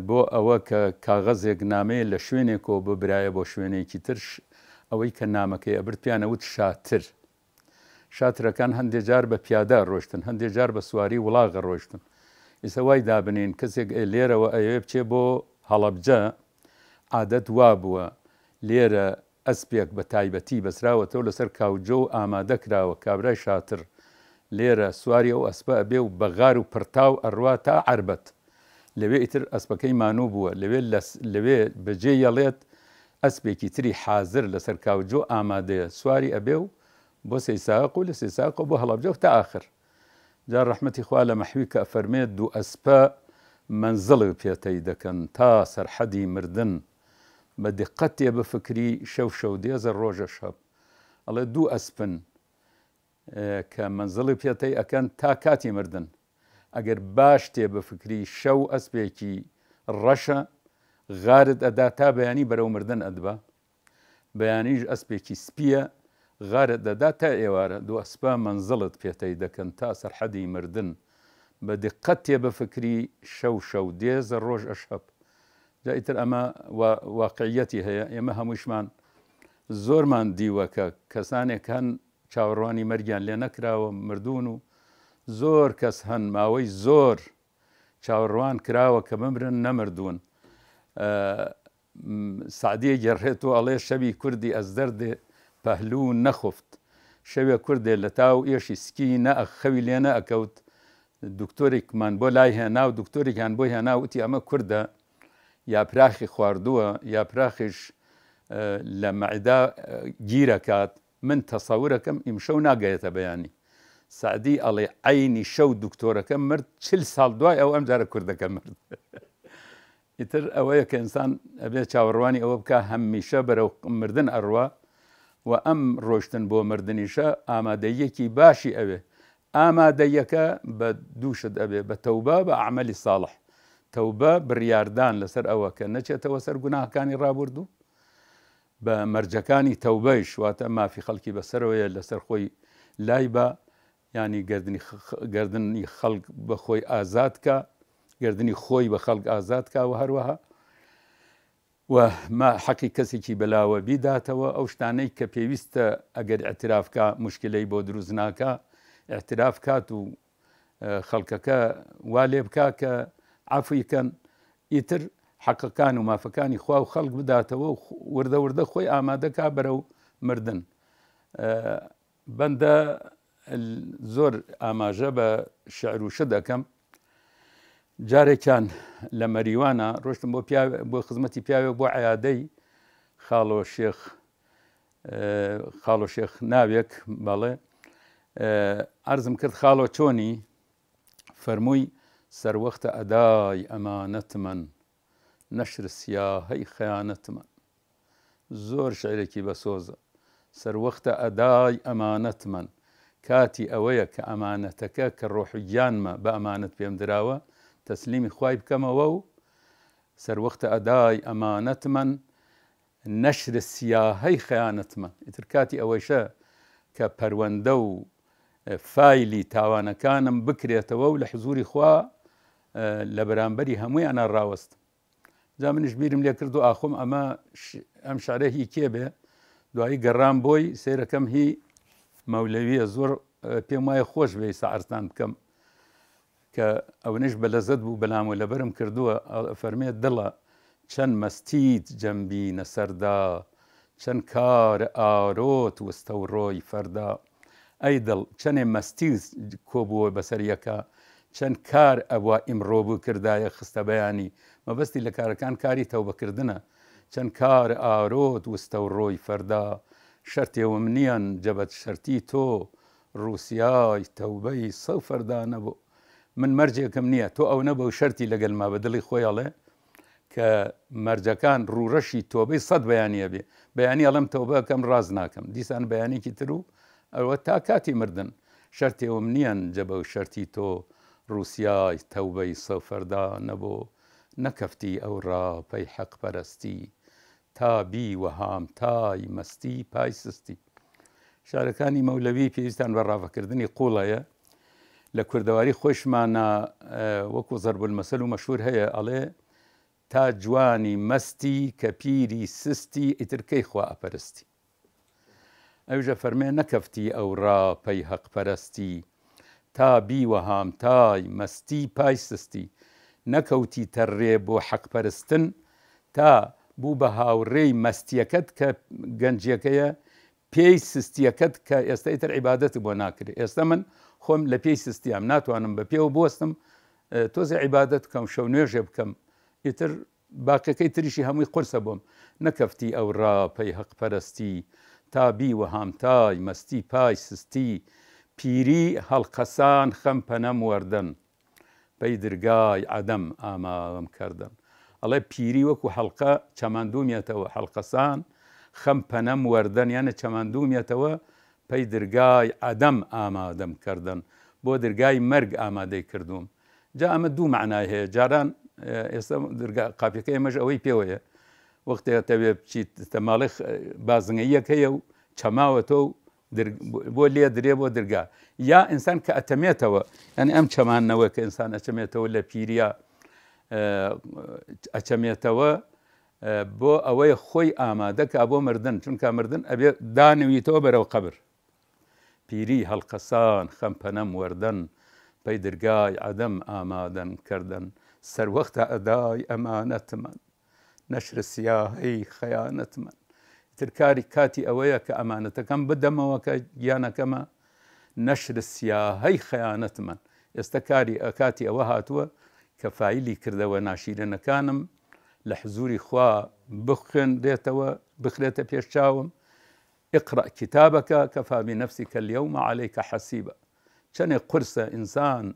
بۆ ئەوە کە کاغەزێک نامەیە لە شوێنێکەوە ببرایە بۆ شوێنێکی ترش ئەوەی کە نامەکەی ئەبرد پیانەوت شاترەکان هەندێک جار بە پیادە ڕۆشتن هەندێک جار بە سواری وڵاغە ڕۆشتن ئێستا وای دابنین کەسێک لێرەوە ئەوێ بچێ بۆ هەڵەبجە عادەت وا بووە لێرە ئەسپێک بە تایبەتی بەسراوەتەوە لەسەر کاوجە و ئامادە کراوە کابرای شاتر لێرە سواری ئەو ئەسپە ئەبێ و بەغار و پرتاو ئەڕوا تا عربەت لەوێ ئیتر ئەسپەکەی مانوو بووە لەوێ بەجێ یەڵێت ئەسپێکی تری حازر لەسەر کاوجۆ ئامادەیە سواری ئەبێ و بۆ سەیساق و لە سەیساق بۆ هەڵەبجە و تا ئاخر جار ڕەحمەتی خوا لە مەحوی کە ئەفەرمێت دوو ئەسپە منزڵی پێتەی دەکەن تا سەرحەدی مردن بە دقەت تێ بفکری شەو دێزە ڕۆژە شەب ئەڵێ دوو ئەسپن کە منزڵی پێتەی ئەکەن تا کاتی مردن ئەگەر باش تێ بفکری شەو ئەسپێکی ڕەشە غارت ئەدا تا بەیانی بەرەو مردن ئەدبە بەیانیش ئەسپێکی سپیە غارت دەدا تا ئێوارە دوو ئەسپە منزڵت پێتەی دەکەن تا سەرحەدی مردن بە دقەت تێ بفکری شەو دێزە ڕۆژ ئەشەب جا ئیتر ئەمە واقعیەتی هەیە ئێمە هەمووشمان زۆرمان دیوە کە کەسانێک هەن چاوەڕوانی مەرگیان لێ نەکراوە مردوون و زۆر کەس هەن ماوەی زۆر چاوەڕوان کراوە کە بمرن نەمردوون سعدیە گەڕێت و ئەڵێ شەوی کوردی ئەس دەردێ پەهلوو نەخفت شەوێ کوردێ لە تاو ئێشی سکی نە خەوی لێ نەئەکەوت دکتۆرێکمان بۆ لای هێنا و دکتۆرێکیان بۆ هێنا وتی ئەمە کووردە یاپراخی خواردووە یاپراخیش لە مەعدا گیرەکات من تەسەورەکەم ئیمشەو ناگەیەتە بەیانی سعدی ئەڵێ عینی شەو دکتۆرەکە مرد 40 ساڵ دوای ئەو ئەم جارە کوردەکە مرد ئیتر ئەوەیە کە ئینسان ئەبێ چاوەڕوانی ئەوە بکە هەمیشە بەرەو مردن ئەڕوا و ئەم ڕۆشتن بۆ مردنیشە ئامادەیەکی باشی ئەوێ ئامادەیەکە بە دووشت ئەبێ بە تەوبە بە عەمەلی ساڵح تەوبە بڕیاردان لەسەر ئەوە کە نەچێتەوە سەر گوناهەکانی ڕابردوو بە مەرجەکانی تەوبەیش واتە مافی خەڵکی بەسەرەوەیە لەسەر خۆی لای بە ینی گردنی خەڵک بە خۆی ئازادکە گردنی خۆی بە خەڵک ئازادکە و هەروەها و ما حەقی کەسێکی بەلاوە بیداتەوە ئەو شتانەی کە پێویستە ئەگەر ئەترافکە مشکلەی بۆ دروست ناکە ئەتراف کات و خەڵکەکە وا لێ بکە کە عەفویکەن ئیتر حەقەکان و مافەکانی خوا و خەڵک بداتەوە و وردە وردە خۆی ئامادەکا بەرەو مردن بەندە زۆر ئاماژە بە شعر و شت دەکەم جارێکیان لە مەریوانە ڕۆشتم بۆ خزمەتی پیاوێک بۆ عەیادەی خاڵۆ شێخ ناوێک بەڵێ عەرزم کرد خاڵۆ چۆنی فەرمووی سەروەختە ئەدای ئەمانەتمەن نەشر سیاهەی خەیانەتمەن زۆر شعرێکی بەسۆزە سەروەختە ئەدای ئەمانەتمەن کاتی ئەوەیە کە ئەمانەتەکە کە ڕۆحگیانمە بە ئەمانەت پێم دراوە تەسلیمی خوای بکەمەوە و سەروەختە ئەدای ئەمانەتمەن نەشر سیاهەی خەیانەتمەن ئیتر کاتی ئەوەیشە کە پەروەندە و فایلی تاوانەکانم بکرێتەوە و لە حزوری خوا لە بەرامبەری هەموویانە ڕاوەستم جا منیش بیرم لێ کرد و ئاخۆم ئەم شعرە هی کێ بێ دوایی گەڕام بۆی سیرەکەم هی مەولەویە زۆر پێم وایە خۆش بێ سەعرتان بکەم کە ئەوەش بە لەزەت بوو بەلام و لەبەرم کردووە فەرمێت دڵە چەند مەستیت جەمبینە سەردا چەند کارە ئارۆت وستە و ڕۆی فەردا ئەی دڵ چەندێ مەستیت کۆبووە بەسەریەکە چەند کار ئەوە ئیمڕۆ بوو کردایە خستە بەیانی مەبەستی لە کارەکان کاری تەوبەکردنە چەند کارە ئارۆت وستە و ڕۆی فەردا شەرتێوم نییەن جەبەت شەرتی تۆ ڕووسیای تەوبەی سەو فەردا نەبوو من مەرجێکم نییە تۆ ئەو نەبە و شەرتی لەگەلما بە دڵی خۆیاڵێ کە مەرجەکان ڕوورەشی تۆبەی 100 بەیانیە بێ بەیانی ئەڵم تەوبەکەم ڕاز ناکەم دیسان بەیانێکی تر و ئەوە تا کاتی مردن شەرتێوم نییەن جەبە و شەرتی تۆ ڕووسیای تەوبەی سەو فەردا نەبوو نەکەفتی ئەو ڕاپەی حەق پەرستی تا بی وەهام تای مەستی پای سستی شارەکانی مەولەوی پێویستان بە ڕاوەکردنی قوڵەیە لە کوردەواری خۆشمانە وەکو زەربولمەسەل و مەشهور هەیە ئەڵێ تا جوانی مەستی کە پیری سستی ئیترکەی خوا ئەپەرستی ئەوژە فەرمێ نەکەفتی ئەو ڕاپەی حەق پەرستی تا بی وەهام تای مەستی پای سستی نەکەوتی تەڕێ بۆ حەق پەرستن تا بوو بە هاوڕێی مەستیەکەت کە گەنجیەکەیە پێی سستیەکەت کە ئێستا ئیتر عیبادەت بۆ ناکرێت ئێستا من خۆم لە پێی سستیام ناتوانم بە پێوە بۆستم تۆزی عیبادەت بکەم شەو نوێژێ بکەم ئیتر باقیەکەی تریشی هەمووی قورسە بۆم نەکەفتی ئەو ڕاپەی حەق پەرستی تا بی وەهام تای مەستی پای سستی پیری هەڵقەسان خەم پەنەم وەردن پەی درگای عەدەم ئاماوەم کردن ئەڵێ پیری وەکو حەڵقە چەماندوومێتەوە حەڵقەسان خەم پەنەم وەردن یانە چەماندوومێتەوە پەی درگای عەدەم ئامادەم کردن بۆ درگای مەرگ ئامادەی کردوم جا ئەمە دوو معنای هەیە جاران ئێستا قاپیەکە ئێمەش ئەوەی پێوەیە وەختێ تەوێ بچیت تەماڵی بازنگەیەک هەیە و چەماوەتە و بۆ لێ درێ بۆ دەرگا یا ئینسان کە ئەتەمێتەوە یعنی ئەم چەمانەوە کە ئینسان ئەچەمێتەوە لە پیریا ئەچەمێتەوە بۆ ئەوەی خۆی ئامادەکە بۆ مردن چونکە مردن ئەبێ دانەویتەوە بەرەو قەبر پیری هەڵقەسان خەمپەنەم وەردن پەی دەرگای عەدەم ئامادەم کردن سەروەختە ئەدای ئەمانەتمان نەشر سیاهەی خەیانەتمان ترکاری کاتی ئەوەیە کە ئەمانەتەکەم بدەمەوە کە گیانەکەمە نەشر سیاهەی خەیانەتمان ئێستا کاتی ئەوە هاتووە کە فایلی کردەوە ناشیرنەکانم لە حزوری خوا بخوێنرێتەوە بخرێتە پێش چاوم اقرأ کتابەکە کەفا بنفسیکە اليوم عليك حەسیبە چەندێک قورسە ئینسان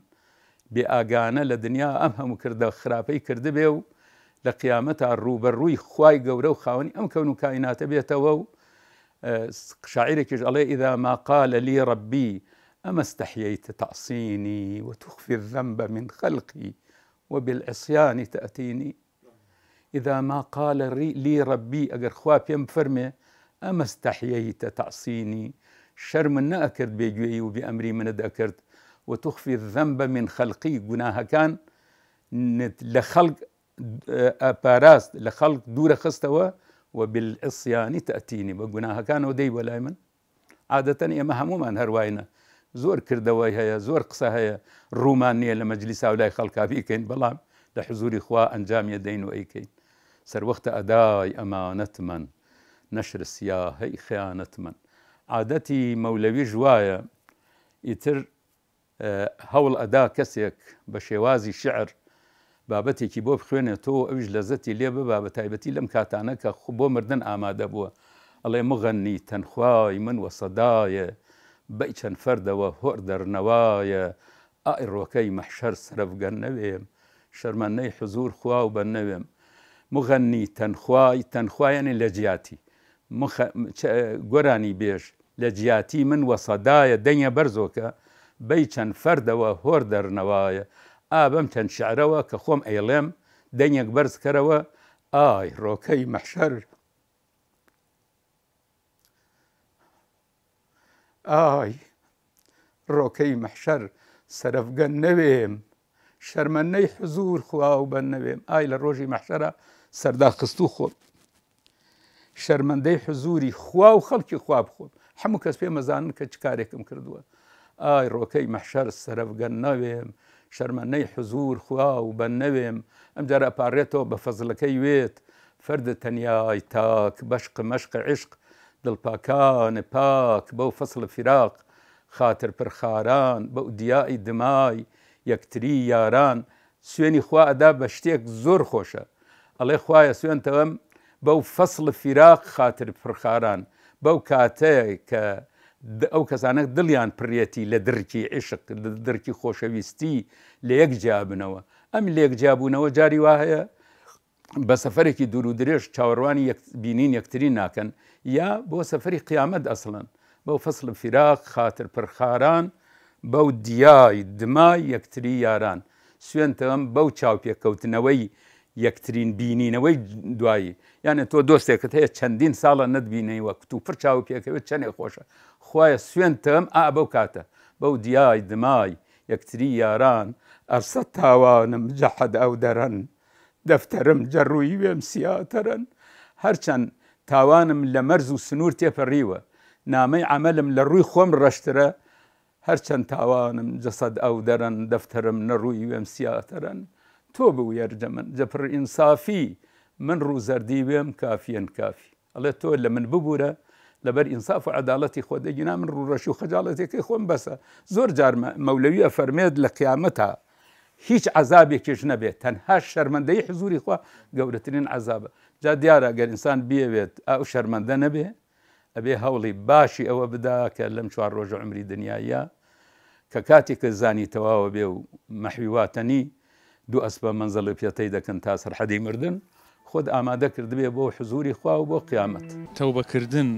بێ ئاگانە لە دنیا ئەم هەموو کردە خراپەی کردبێ و لە قیامەتا ڕوبەڕووی خوای گەورە و خاوەنی ئەم کەون و کائیناتە بێتەوە و شاعیرێکیش ئەڵێ إذا ما قال لي ربي أما استحييت تعصيني وتخفي الذنب من خلقي وبالعصيان تأتيني إذا ما قال لي ربي أجر خوا بيم فرمي أما استحييت تعصيني شرم نأكرد بيجوي وبأمري من أكرد وتخفي الذنب من خلقي جناها كان لخلق باراست لخلق دور خستوا وبالعصيان تأتيني وجناها كان ودي ولا من عادة يا مهموما هرواينا زور كردوي هيا زور قصة هيا الرومانية لمجلسها ولا خلقها بيكين بلام لحضور إخوة أنجام يدين وأيكين سر وقت أداي أمانة من نشر السياهي خيانة من عادتي مولوي جوايا يتر هول أدا كسيك بشوازي شعر بابتي كي بو بخوينه تو اوج لذتي ليه بابا تايبتي لم كاتانا كخبو مردن آماده بوا الله مغني تنخواي من وصدايا بيشن فرد وهردر نوايا آئر وكي محشر سرف قنبيم شرماني حضور خوا وبنبيم مغني تنخواي يعني لجياتي قراني بيش لجياتي من وصدايا دنيا برزوكا بيشن فرد وهردر نوايا ئابەم چەند شعرەوە کە خۆم ئەیڵێم دەنگێک بەرز کەرەوە ئای ڕۆکەی مەحشەر ئای ڕۆکەی مەحشەر سەرەفگەن نەوێم شەرمەنەی حزور خوا و بەن نەوێم ئای لە ڕۆژی مەحشەرە سەردا خستوو خۆم شەرمەندەی حزوری خوا و خەڵکی خوا بخۆم هەموو کەس پێ مەزانن کە چ کارێکم کردووە ئای ڕۆکەی مەحشەر سەرەفگەن نەوێم شەرمەنەی حزور خوا و بە نەوێم ئەم جارە ئەپارڕێتەوە بە فەزلەکەی وێت فەردە تەنیای تاک بەشق مەشق عشق دڵپاکانە پاک بەو فەسڵ فیراق خاتر پرخاران بەو دیای دمای یەکتری یاران سوێنی خوا ئەدا بە شتێک زۆر خۆشە ئەڵێ خوایە سوێنتەوەم بەو فەسڵ فیراق خاتر پرخاران بەو کاتەیە کە ئەو کەسانە دڵیان پڕێتی لە درکی عشق لە درکی خۆشەویستی لە یەک جیابنەوە ئەم لە یەک جیابوونەوە جاری وا هەیە بە سەفەرێکی دوور و درێژ چاوەڕوانی بینین یەکتری ناکەن یا بۆ سەفەری قیامەت ئەسڵن بەو فەسڵ فیراق خاتر پرخاران بەو دیای دمای یەکتری یاران سوێنتەوەم بەو چاوپێککەوتنەوەی یەکترین بینینەوەی دوایی یانە تۆ دۆستێکت هەیە چەندین ساڵە نەتبینەوە کتو پڕ چاو پێکەوێت چەندێک خۆشە خوایە سوێنتەم بەو کاتە بەو دیای دمای یەکتری یاران ئەرسە تاوانم جەحەد ئەو دەرەن دەفتەرم جەڕووی وێم سیاتەرەن هەرچەند تاوانم لە مەرز و سنوور تێپەڕیوە نامەی عەمەلم لە ڕووی خۆم ڕەشترە هەرچەند تاوانم جەسەد ئەو دەرەن دەفتەرم نەڕووی وێم سیاتەرەن تۆ بوو یەرجەمن جەپڕ ئینسافی من ڕوو زەردی وێم کافیەن کافی ئەڵێ تۆ لە من ببوورە لەبەر ئینساف و عەداڵەتی خۆ دەگینا من ڕوڕەشی و خەجاڵەتێکی خۆم بەسە زۆر جار مەولەوی ئەفەرمێت لە قیامەتە هیچ عەزابێکیش نەبێت تەنها شەرمەندەی حزوری خوا گەورەترین عەزابە جا دیارە ئەگەر ئینسان بێوێت ئەو شەرمەندە نەبێ ئەبێ هەوڵی باشی ئەوە بدا کە لەم 4 ڕۆژە عمری دنیایە کە کاتێکە زانی تەواوە بێ و مەحویواتەنی دوو ئەسبە مەنزەڵی پێتەی دەکەن تا سەرحەدی مردن خۆت ئامادە کردبێ بۆ حزوری خوا و بۆ قیامەت تەوبەکردن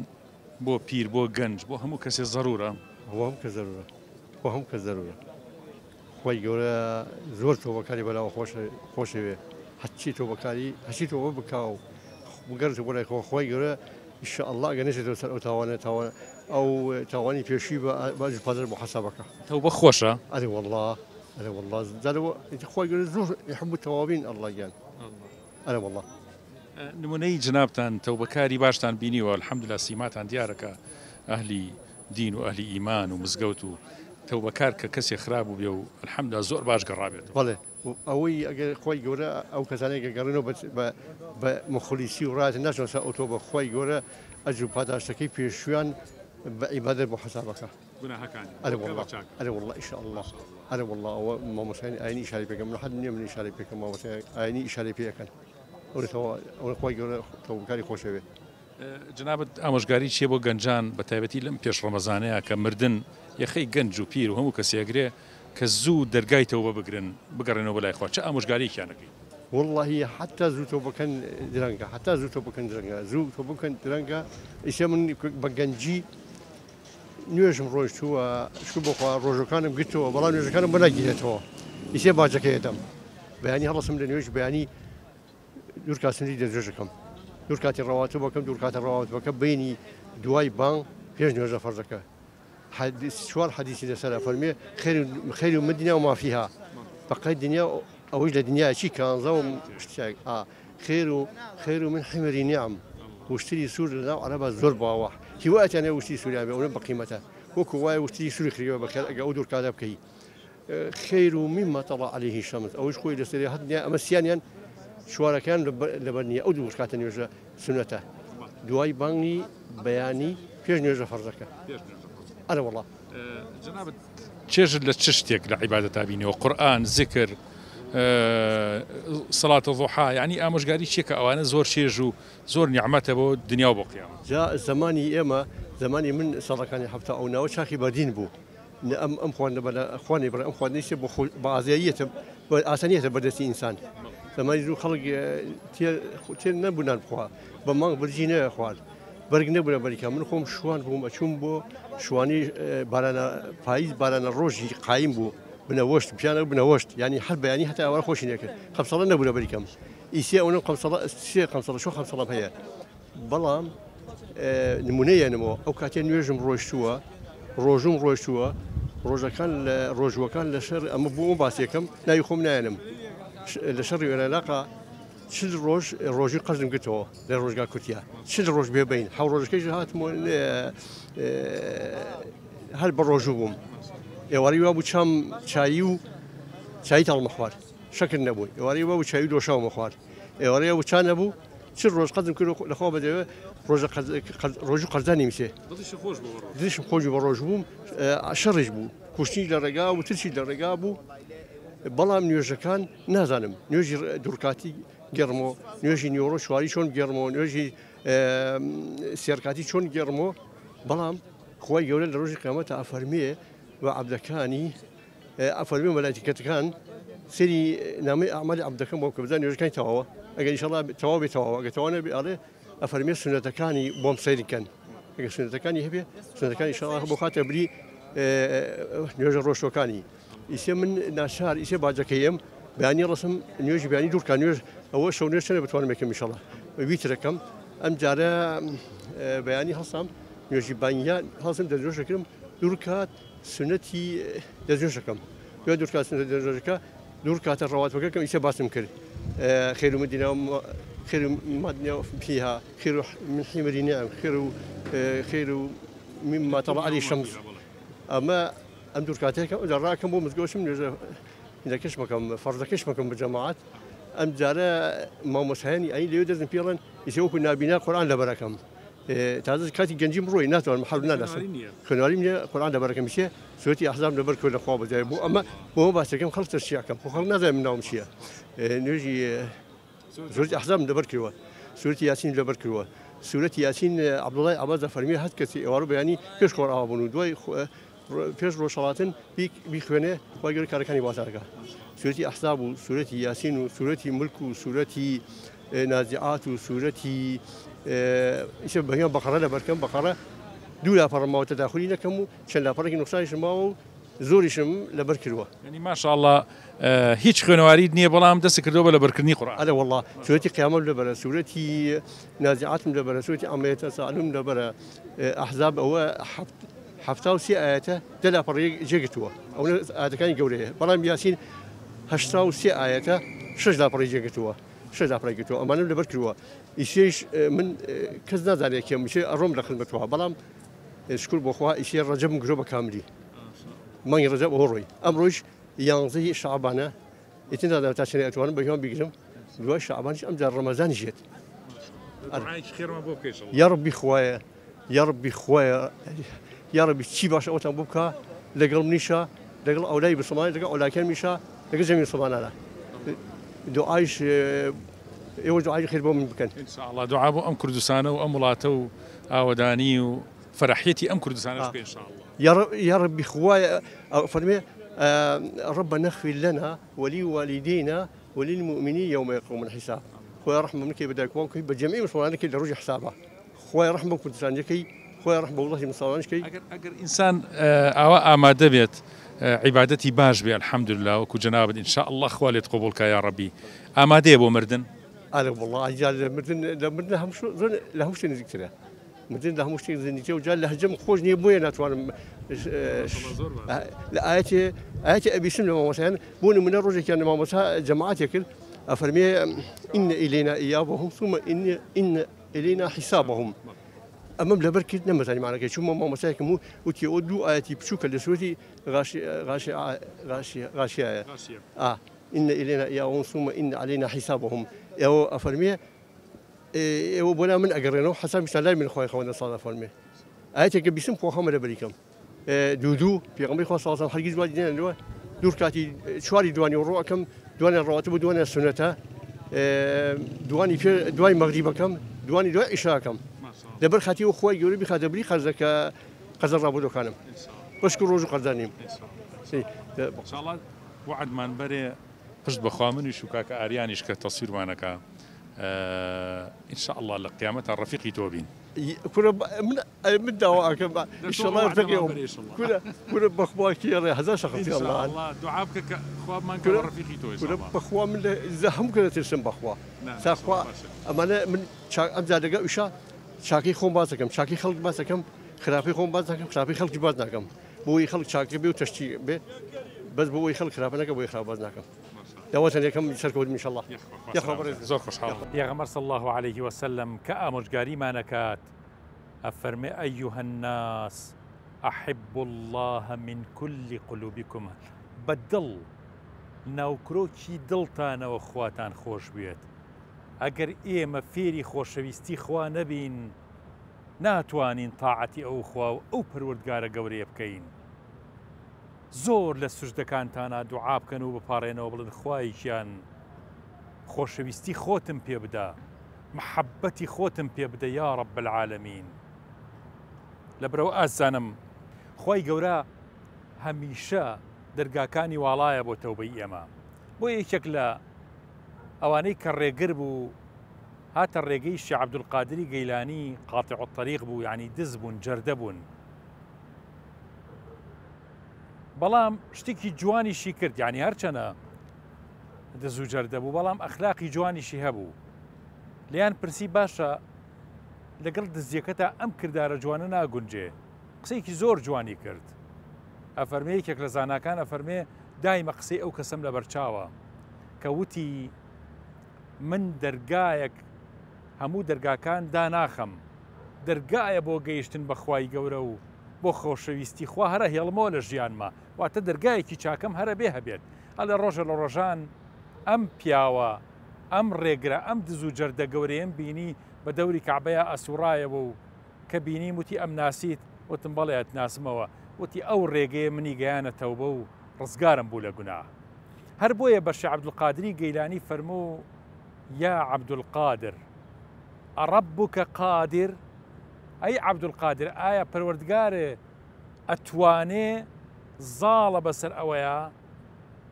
بۆ پیر بۆ گەنج بۆ هەموو کەسێ ضرورە هەم کە ضرورە بۆ هەم کە ضرورە خۆی گەورە زۆر تۆبەکاری بەلاوە خۆشەوێ هەچی تۆبەکاری هەچی تۆبە بکاو بگەرت بۆ لای خۆی گەورە ئینشاءالله ئەگەنێتەوە سەر ئەو تاوانە ئەو تاوانی پێشی باش پادر بۆ حەسابەکە تەوبە خۆشە ئەرێ والله ئەرێ والله زارەوە خۆی گەورە زۆر يحب التوابين الله گیان ئەرێ والله نمونەی جنابتان تەوبەکاری باشتان بینیوە الحەمدولillah سیماتان دیارەکە ئەهلی دین و ئەهلی ئیمان و مزگەوت و تەوبەکار کە کەسێک خراپ بوو بێ و الحەمدوللا زۆر باش گەڕابێت. بەڵێ ئەوەی ئەگەر خۆی گەورە ئەو کەسانەی گەڕێنەوە بە مخلیسی و ڕایەت ناچۆن سەر ئۆتۆ بە خۆی گەورە ئەجر و پاداشتەکەی پێشویان بە عیبادەت بۆ حسابەکە. ئەرێ وەڵڵا ئینشاء الله ئەرێ وەڵڵا ئەوە مامۆستایانی ئاینی ئیشارەی پێکەم من حەد نییە من ئیشارەی پێکەم مامۆستای ئاینی ئیشارەی پێەکەن ئەوە خۆی گەورە تەوبەکاری خۆشەوێت. جنابەت ئامۆژگاری چیە بۆ گەنجان بە تایبەتی لەم پێش ڕەمەزانەیە کە مردن یەخەی گەنج و پیر و هەموو کەسێگرێ کە زوو دەرگای تەوبە بگەڕێنەوە بەلای خوا چه ئامۆژگارییەکیانەکەی؟ والله حتى زوو تۆبەکەن درەنگە حتا زوو تۆبەکەن درەنگە زوو تۆبەکەن درەنگە ئیسێ من بە گەنجی نوێژم ڕۆیشتووە شو بخوا ڕۆژەکانم گرتەوە بەڵام نوێژەکانم بەناگیرێتەوە ئیسێ باجەکەیەدەم بەیانی هەڵەسم لە نوێژ بەیانی دوور کاتنی دەجێژەکەم دوور کاتی ڕەواتە بەکەم دوور کاتە ڕەواتەکە بینی دوای بانگ پێش نوێژە فەرزەکە چوار حەدیثی لەسەر فەرمێ خەیر و مدینە و مافیها بەقەی دنیا ئەوەی لە دنیاچی کانزە و شتێک خێر و من حمەری نیام وشتری سوور لەناو عەرەبە زۆر باوە هیوایەتیانێ وشتی سووریا بێ ئەوە بەقیمەتە وەکو وایە وشتری سووری خریوە بەکار ئەگە ئەو دوور کاتە بکەی خێر و مما طلع عليه الشمس ئەوەش خۆی لەسەری هەدنیا ئەمە سییانیان شوارەکان لەبەر نییە ئەو دوور کاتە نوێژە سنەتە دوای بانگی بەیانی پێش نوێژە فەرزەکە ئەرە وەڵڵا جنابەت چێژت لە چ شتێک لە عیبادەتا بینەوە قورئان زیکر سەڵات ضوحا یعنی ئامۆژگاری چیەکە ئەوانە زۆر چێژ و زۆر نیعمەتە بۆ دنیا و بۆ قیامەت. جا زمانی ئێمە زمانی من سەڵەکانی هەفتە ئەو ناوە چاکی بەردین بوو ئەم خوانی بڕ ئەم خوانیسێ بە ئازاییەتە ئاسانیەتە بەدەستی ئینسان زمانی زوو خەڵک تێر نەبوونان بخوا بە مانگ برجی نەیە خوارد بەرگ نەبوونە بەریکە من خۆم شوان بووم ئەچووم بۆ شوانی بارانە پاییز بارانە ڕۆژی قایم بوو بنەوەشت پیانە بنەوەشت ینی هەر بەیانی هەتا ئەوە خۆشی نەکرد قەمسەڵە نەبوونە بەریکەم ئیسێ ئەوە قەمسەڵە هەیە بەڵام نمونەیەنەوە ئەو کاتێ نوێژم ڕۆیشتووە ڕۆژم ڕۆیشتووە ڕۆژەکان لە ڕۆژوەکان لە شەر ئەمە بوو باسیەکەم ناوی خۆم نایەنم لە شەڕی وێنەلاقا چل ڕۆژ ڕۆژی قەزم گرتەوە لە ڕۆژگا کورتیا چل ڕۆژ بێبین حو ڕۆژەکەی هاتمەوە هەر بە ڕۆژوو بووم ئێواری وا بوو چام چایی و چای تاڵمە خوارد شەکر نەبووی ئێواری وا بوو چاوی دۆشاومە خوارد ئێوارەیە و چا نەبوو چل ڕۆژ قەزم کرد لەخوا بەدەوێ ڕۆژ و قەرزانی میسێ دشم خۆش بە ڕۆژ بووم شەڕش بوو کوشتنی لە ڕێگا و ترسی لە ڕێگا بوو بەڵام نوێژەکان نازانم نوێژی دوورکاتی گەڕمەوە نوێژی نیۆڕۆ شواری چۆن گەڕمەوە نوێژی سێرکاتی چۆن گەڕمەوە بەڵام خۆی گەورە لە ڕۆژی قیامەتە ئەفەرمێ بە عەبدەکانی ئەفەرمێ مەلایکەتەکان سەری نامەی ئەعمالی عەبدەکەم بۆ کە بزانێ نوێژەکانی تەواوە ئەگەر ئینشەڵڵا تەواو بێتەواو ئەگەر تەواو نەبێ ئەڵێ ئەفەرمێ سونەتەکانی بۆم سەیرکەن ئەگەر سونەتەکانی هەبێ سونەتەکانی ئینشەڵڵا بۆ خاتە بری نوێژە ڕۆژتۆکانی ئیسێ من ناشار ئیسێ باجەکەیم بەیانی ڕسم نوێژی بەیانی دوورکە نوێژ ئەوە شەو نوێژ چەنە بتوانم یەکەم ئینشەڵڵا ویترەکەم ئەم جارە بەیانی هەڵسام نوێژی بانگیان هەڵسم دەستنوێژەکەم دوور کات سنەتی دەستنوێژەکەم دوای دوور کات سنەتی دەستنوێژەکە دوور کاتە ڕەواتبەکەم ئیسێ باسم کرد خێر و مدینە خێر و مادنیا فيها خێر من حمەری نیام خێر و مما طلع عليه الشمس ئەمە ئەم دوور کاتێکە ڕاکەم بۆ مزگەوتم نوێژە کەشمەکەم فەرزەکەشمەکەم بە جەماعەت ئەم جارە مامۆستایانی ئەی لێوێ دەستم پێڵێن ئیسێ وەکو نابینا قورئان لەبەرەکەم تازە کاتی گەنجیم ڕۆی ناتوانم حەول ناناسم خوێنواریم نییە قورئان لەبەرەکەم چیە سوێتی ئەحزاب لەبەر کرد لەخوا بەجای بوو ئەمە بۆ باسەکەم خەڵک تەشیعەکەم خۆ خەڵک نازانم من ناوم چییە نوێژی سوێتی ئەحزاب لەبەر کردووە سوێتی یاسین لەبەر کردووە سوورەتی یاسین عەبدوڵڵای عەباس فەرمیێ هەر کەسی ئێوارە بەیانی پێش خۆڕاوە بوون و دوای پێش ڕۆژهەڵاتن بیخوێنێ خۆی گەورە کارەکانی بازارەکە سوورەتی ئەحزاب و سوورەتی یاسین و سوورەتی ملک و سوورەتی نازیعات و سوورەتی ئیشە بەهێن بەقەرە لەبەرکەم بەقەرە دوو لاپەڕماوە تەداخلی نەکەم و چەند لاپەڕێکی نوقسانیشم ماوە و زۆریشم لەبەر کردووە ینی ماشاءڵڵا هیچ خوێنەواریت نییە بەڵام دەست کردەوە بە لەبەرکردنی قورئان ئەلە وەڵڵا سوورەتی قیامەت لەبەرە سوورەتی نازیعاتم لەبەرە سوورەتی ئەمەیەتە سالم لەبەرە ئەحزاب ئەوە هەفتا و سی ئاەتە دە لاپەڕێ جێگرتووە ئەو ئاەتەکانی گەورەیە بەڵام یاسین هەشتا و سی ئاەتە شش لاپەڕی جێگرتووە شش لاپەڕی گرتووە ئەمانم لەبەر کردووە ئیشێش من کەس نازانێت کێم میشێ ئەڕۆم لە خزمەتەوە بەڵام شکر بۆخوا ئیشێ ڕەجەبم گرۆ بە کاملی مانگی رجب هوروی امروز 11 شعبانه اتنا دا تشريع اتوان بيوم بيجرم دوای شعبانش ام در رمضان جيت دعایك خير ما بوك ان شاء الله يا ربي خوايا يا ربي خوايا يا ربي شي باش اوتان بوكا لقل منيشا لقل اولاي بصمان لقل اولاكن ميشا لقل جميع صمان على دعايش يوجد دعاي خير بو من بكن ان شاء الله دعاء بو ام كردستانه وام ولاته اوداني وفرحيتي ام كردستانه ان شاء الله يا ربي خوايا فرمي ربنا اغفر لنا ولوالدينا وللمؤمنين يوم يقوم الحساب خويا رحمه منك بداك وانك بجميع مسلمانك كي رجع حسابه خويا رحمه كنت سانجكي خويا رحمه والله مسلمانكي اگر انسان او اماده بيت عبادتي باش بي الحمد لله وكو جناب ان شاء الله خوالي قبولك يا ربي اماده بو مردن انا والله عجال مردن هم شو لهم شيء نذكره مدين لهم شيء زين وجال لهجم خوجني بوين اتوان لا ايتي ابي سلم مثلا بون من الرجل كان ما مسا جماعات يكل افرمي ان الينا ايابهم ثم ان الينا حسابهم امام لبركه نمثل معنا شو ما مساك مو وتي ودو ايتي بشوك لسوتي غاشيه ان الينا ايابهم ثم ان علينا حسابهم يا افرمي وبنا من أجرنا حسب مثال من خونا صلاة فرمي أيتك باسم خوهم لبريكم دودو في عمري خاص صلاة حريق زواجنا اللي هو دور كاتي شواري دواني وروعكم دواني الرواتب دواني السنة دواني في دواني مغربكم دواني دواني إشراكم دبر خاتي وخوي يوري بخادبري خزك خزر رابطو كانم بشكر روجو قدرنيم إن شاء الله وعد ما نبري فشت بخوامن وشوكاك أريانيش كتصوير معنا ان شاء الله لقيامتها رفيقي توبين كنا من دعواك ان شاء الله يرتقيهم كنا بخواك يا هذا شخص ان شاء الله دعابك خواب ما كان رفيقي تو كنا بخوا من زهم كنا ترسم بخوا ساخوا امانه من امزادك وشا شاكي خون باسكم شاكي خلق باسكم خرافي خون باسكم خرافي خلق باسناكم بو يخلق شاكي بي وتشتي بي بس بو يخلق خرافناك بو يخرب باسناكم دواتنا يكم يشاركوا ان شاء الله يا خبر زوخ يا غمر صلى الله عليه وسلم كأمج قاري ما نكات أفرمي أيها الناس أحبوا الله من كل قلوبكم بدل ناوكروكي دلتان وخواتان خوش بيت أجر إيما فيري خوشويستي خوا نبين ناتوانين طاعتي أو خوا أو پروردگار قوري بكين زۆر لە سوژدەکانتانە دوعا بکەن و بپارێنەوە بڵن خوایشیان خۆشەویستی خۆتم پێ بدە محەبەتی خۆتم پێ بدە یا رب العالمین لەبەرەوە ئازانم خوای گەورە هەمیشە دەرگاکانی واڵایە بۆ تەوبەی ئێمە بۆ یەکێک لە ئەوانەی کە ڕێگر بوو هاتە ڕێگەی شێخ عەبدولقادری گەیلانی قاطع الطەریق بوو یعنی دز بوون جەردە بوون بەڵام شتێکی جوانیشی کرد یعنی هەرچەنە دز و جەردە بوو بەڵام ئەخلاقی جوانیشی هەبوو لیان پرسی باشە لەگەڵ دزیەکەتا ئەم کردارە جوانە ناگونجێ قسەیەکی زۆر جوانی کرد ئەفەرمێ یەکێک لە زاناکان ئەفەرمێ دایمە قسەی ئەو کەسم لە بەرچاوە کە وتی من دەرگایەک هەموو دەرگاکان داناخەم دەرگایە بۆ گەیشتن بە خوای گەورە و بۆ خۆشەویستی خوا هەرە هێڵمۆ لە ژیانمە واتە دەرگایەکی چاکەم هەرە بێ هەبێت هەڵە ڕۆژە لە ڕۆژان ئەم پیاوە ئەم ڕێگرە ئەم دز و جەردە گەورەیەم بینی بە دەوری کەعبەیە ئەسوڕایەوە و کە بینیم وتی ئەم ناسیت وتم بەڵێ ناسمەوە وتی ئەو ڕێگەیە منی گەیانە تەوبە و ڕزگارم بوو لە گوناه هەر بۆیە بە شێخ عەبدولقادری گەیلانی فەرموو یا عەبدولقادر ئەڕەبوکە قادر ئەی عەبدولقادر ئایا پەروەردگارێ ئەتوانێ زاڵە بەسەر ئەوەیە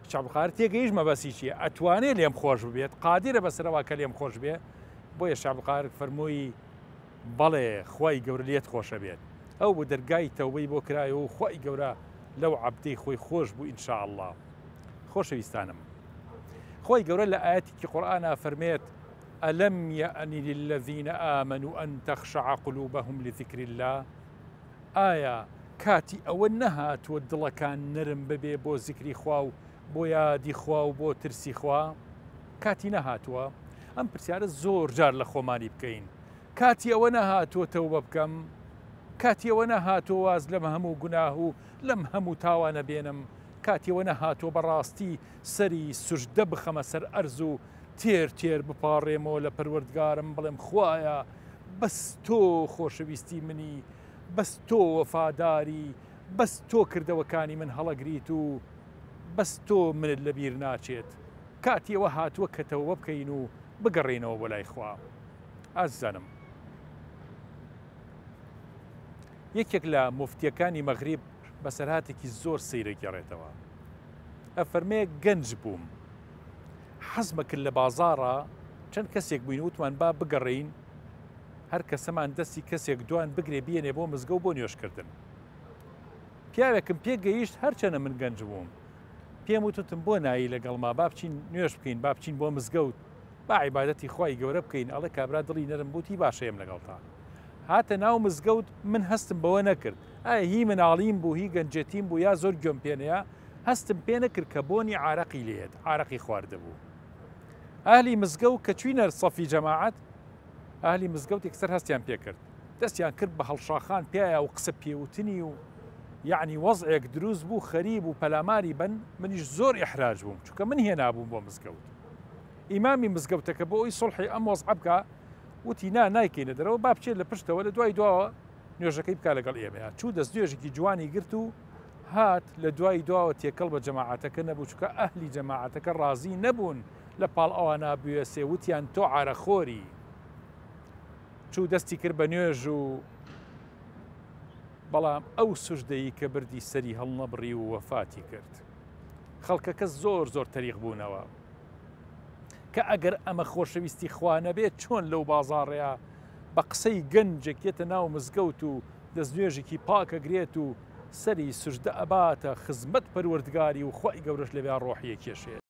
شێخ عەبدولقادر تێگەیشت مەبەسی چییە ئەتوانێ لێم خۆش ببێت قادرە بەسەرەوە کە لێم خۆش بێ بۆیە شێخ عەبدولقادر فەرمووی بەڵێ خوای گەورە لێت خۆشە بێت ئەو بۆ دەرگای تەوبەی بۆ کرایەوە و خوای گەورە لەو عەبدەی خۆی خۆش بوو ئینشاء الله خۆشەویستانم خوای گەورە لە ئاەتێکی قورئانە فەرمێت ألم يأن للذين آمنوا أن تخشع قلوبهم لذكر الله آية كاتي أو النهات والدڵە كان نرم ببێ بۆ ذکری خوا و بۆ یادی خوا و بۆ ترسی خوا کاتی نەهاتووە ئەم پرسیارە زۆر جار لە خۆمانی بکەین کاتی ئەوە نەهاتووە تەوبە بکەم کاتیەوە نەهاتۆ واز لەمە هەموو گوناه و لەم هەموو تاوانە بێنم، کاتیەوە نەهاتۆ بەڕاستی سەری سوژدە بخەمە سەر ئەرز و تێر تێر بپاڕێمەوە لە پەروەردگارم بڵێم خوایە بەس تۆ خۆشەویستی منی، بەس تۆ وەفاداری، بەس تۆ کردەوەکانی من هەڵەگریت و بەس تۆ منت لەبیر ناچێت. کاتیەوە هاتووە کە تەوبە بکەین و بگەڕێنەوە بۆ لای خوا. ئازانم یەکێک لە مفتیەکانی مەغریب بەسەرهاتێکی زۆر سەیرە گەڕێتەوە. ئەفەرمێ گەنج بووم، حەزمە کرد لە بازاڕە چەند کەسێک بووین وتمان با بگەڕین، هەر کەسەمان دەستی کەسێک دوان بگرێ بێنێ بۆ مزگە و بۆ نوێشکردن. پیاوێکم پێگەیشت هەرچەنە من گەنج بووم، پێم وتتم بۆ نایی لەگەڵما با بچین نوێش بکەین، با بچین بۆ مزگەوت، با عیبادەتی خوای گەورە بکەین. ئەڵێ کابرا دڵی نەرم بووتی باشەیەم لەگەڵتا. هاتە ناو مزگەوت من هەستم بەوە نەکرد، ئایا هی مناڵیم بوو هی گەنجەتیم بوو یا زۆر گوێم پێنەیە، هەستم پێ نەکرد کە بۆنی عارەقی لێت، عارەقی خواردەبوو. ئاهلی مزگەوت کە چوینە سەفی جەماعەت، ئاهلی مزگەوت یەکسەر هەستیان پێکرد، دەستیان کرد بە هەڵشاخان پێیە و قسە پێوتنی و یعنی وەزعێک دروست بوو خەریب و پەلاماری بن. منیش زۆر ئیحراج بووم چونکە من هێنابووم بۆ مزگەوت. ئیمامی مزگەوتەکە بۆ ئەوی سڵحی ئەم وەزع بکە وتی نایکەینە دەرەوە، با بچێت لە پشتەوە لە دوای دواوە نوێژەکەی بکە لەگەڵ ئێمەیە. چوو دەست نوێژێکی جوانی گرت و هات لە دوای دواوە تێکەڵ بە جەماعەتەکە نەبوو چونکە ئەهلی جەماعەتەکە ڕازی نەبوون لە پاڵ ئەوە نابوێسێ، وتیان تۆ عارەخۆری. چوو دەستی کرد بە نوێژ و بەڵام ئەو سوژدەی کە بردی سەری هەڵنەبڕی و وەفاتی کرد. خەڵکەکە زۆر زۆر تەریق بوونەوە کە ئەگەر ئەمە خۆشەویستی خوا نەبێت چۆن لەو بازاڕەیە بە قسەی گەنجێکێتە ناو مزگەوت و دەستنوێژێکی پاکە گرێت و سەری سوژدە ئەباتە خزمەت پەروەردگاری و خوای گەورەش لەوێ ڕۆحیە کێشێت.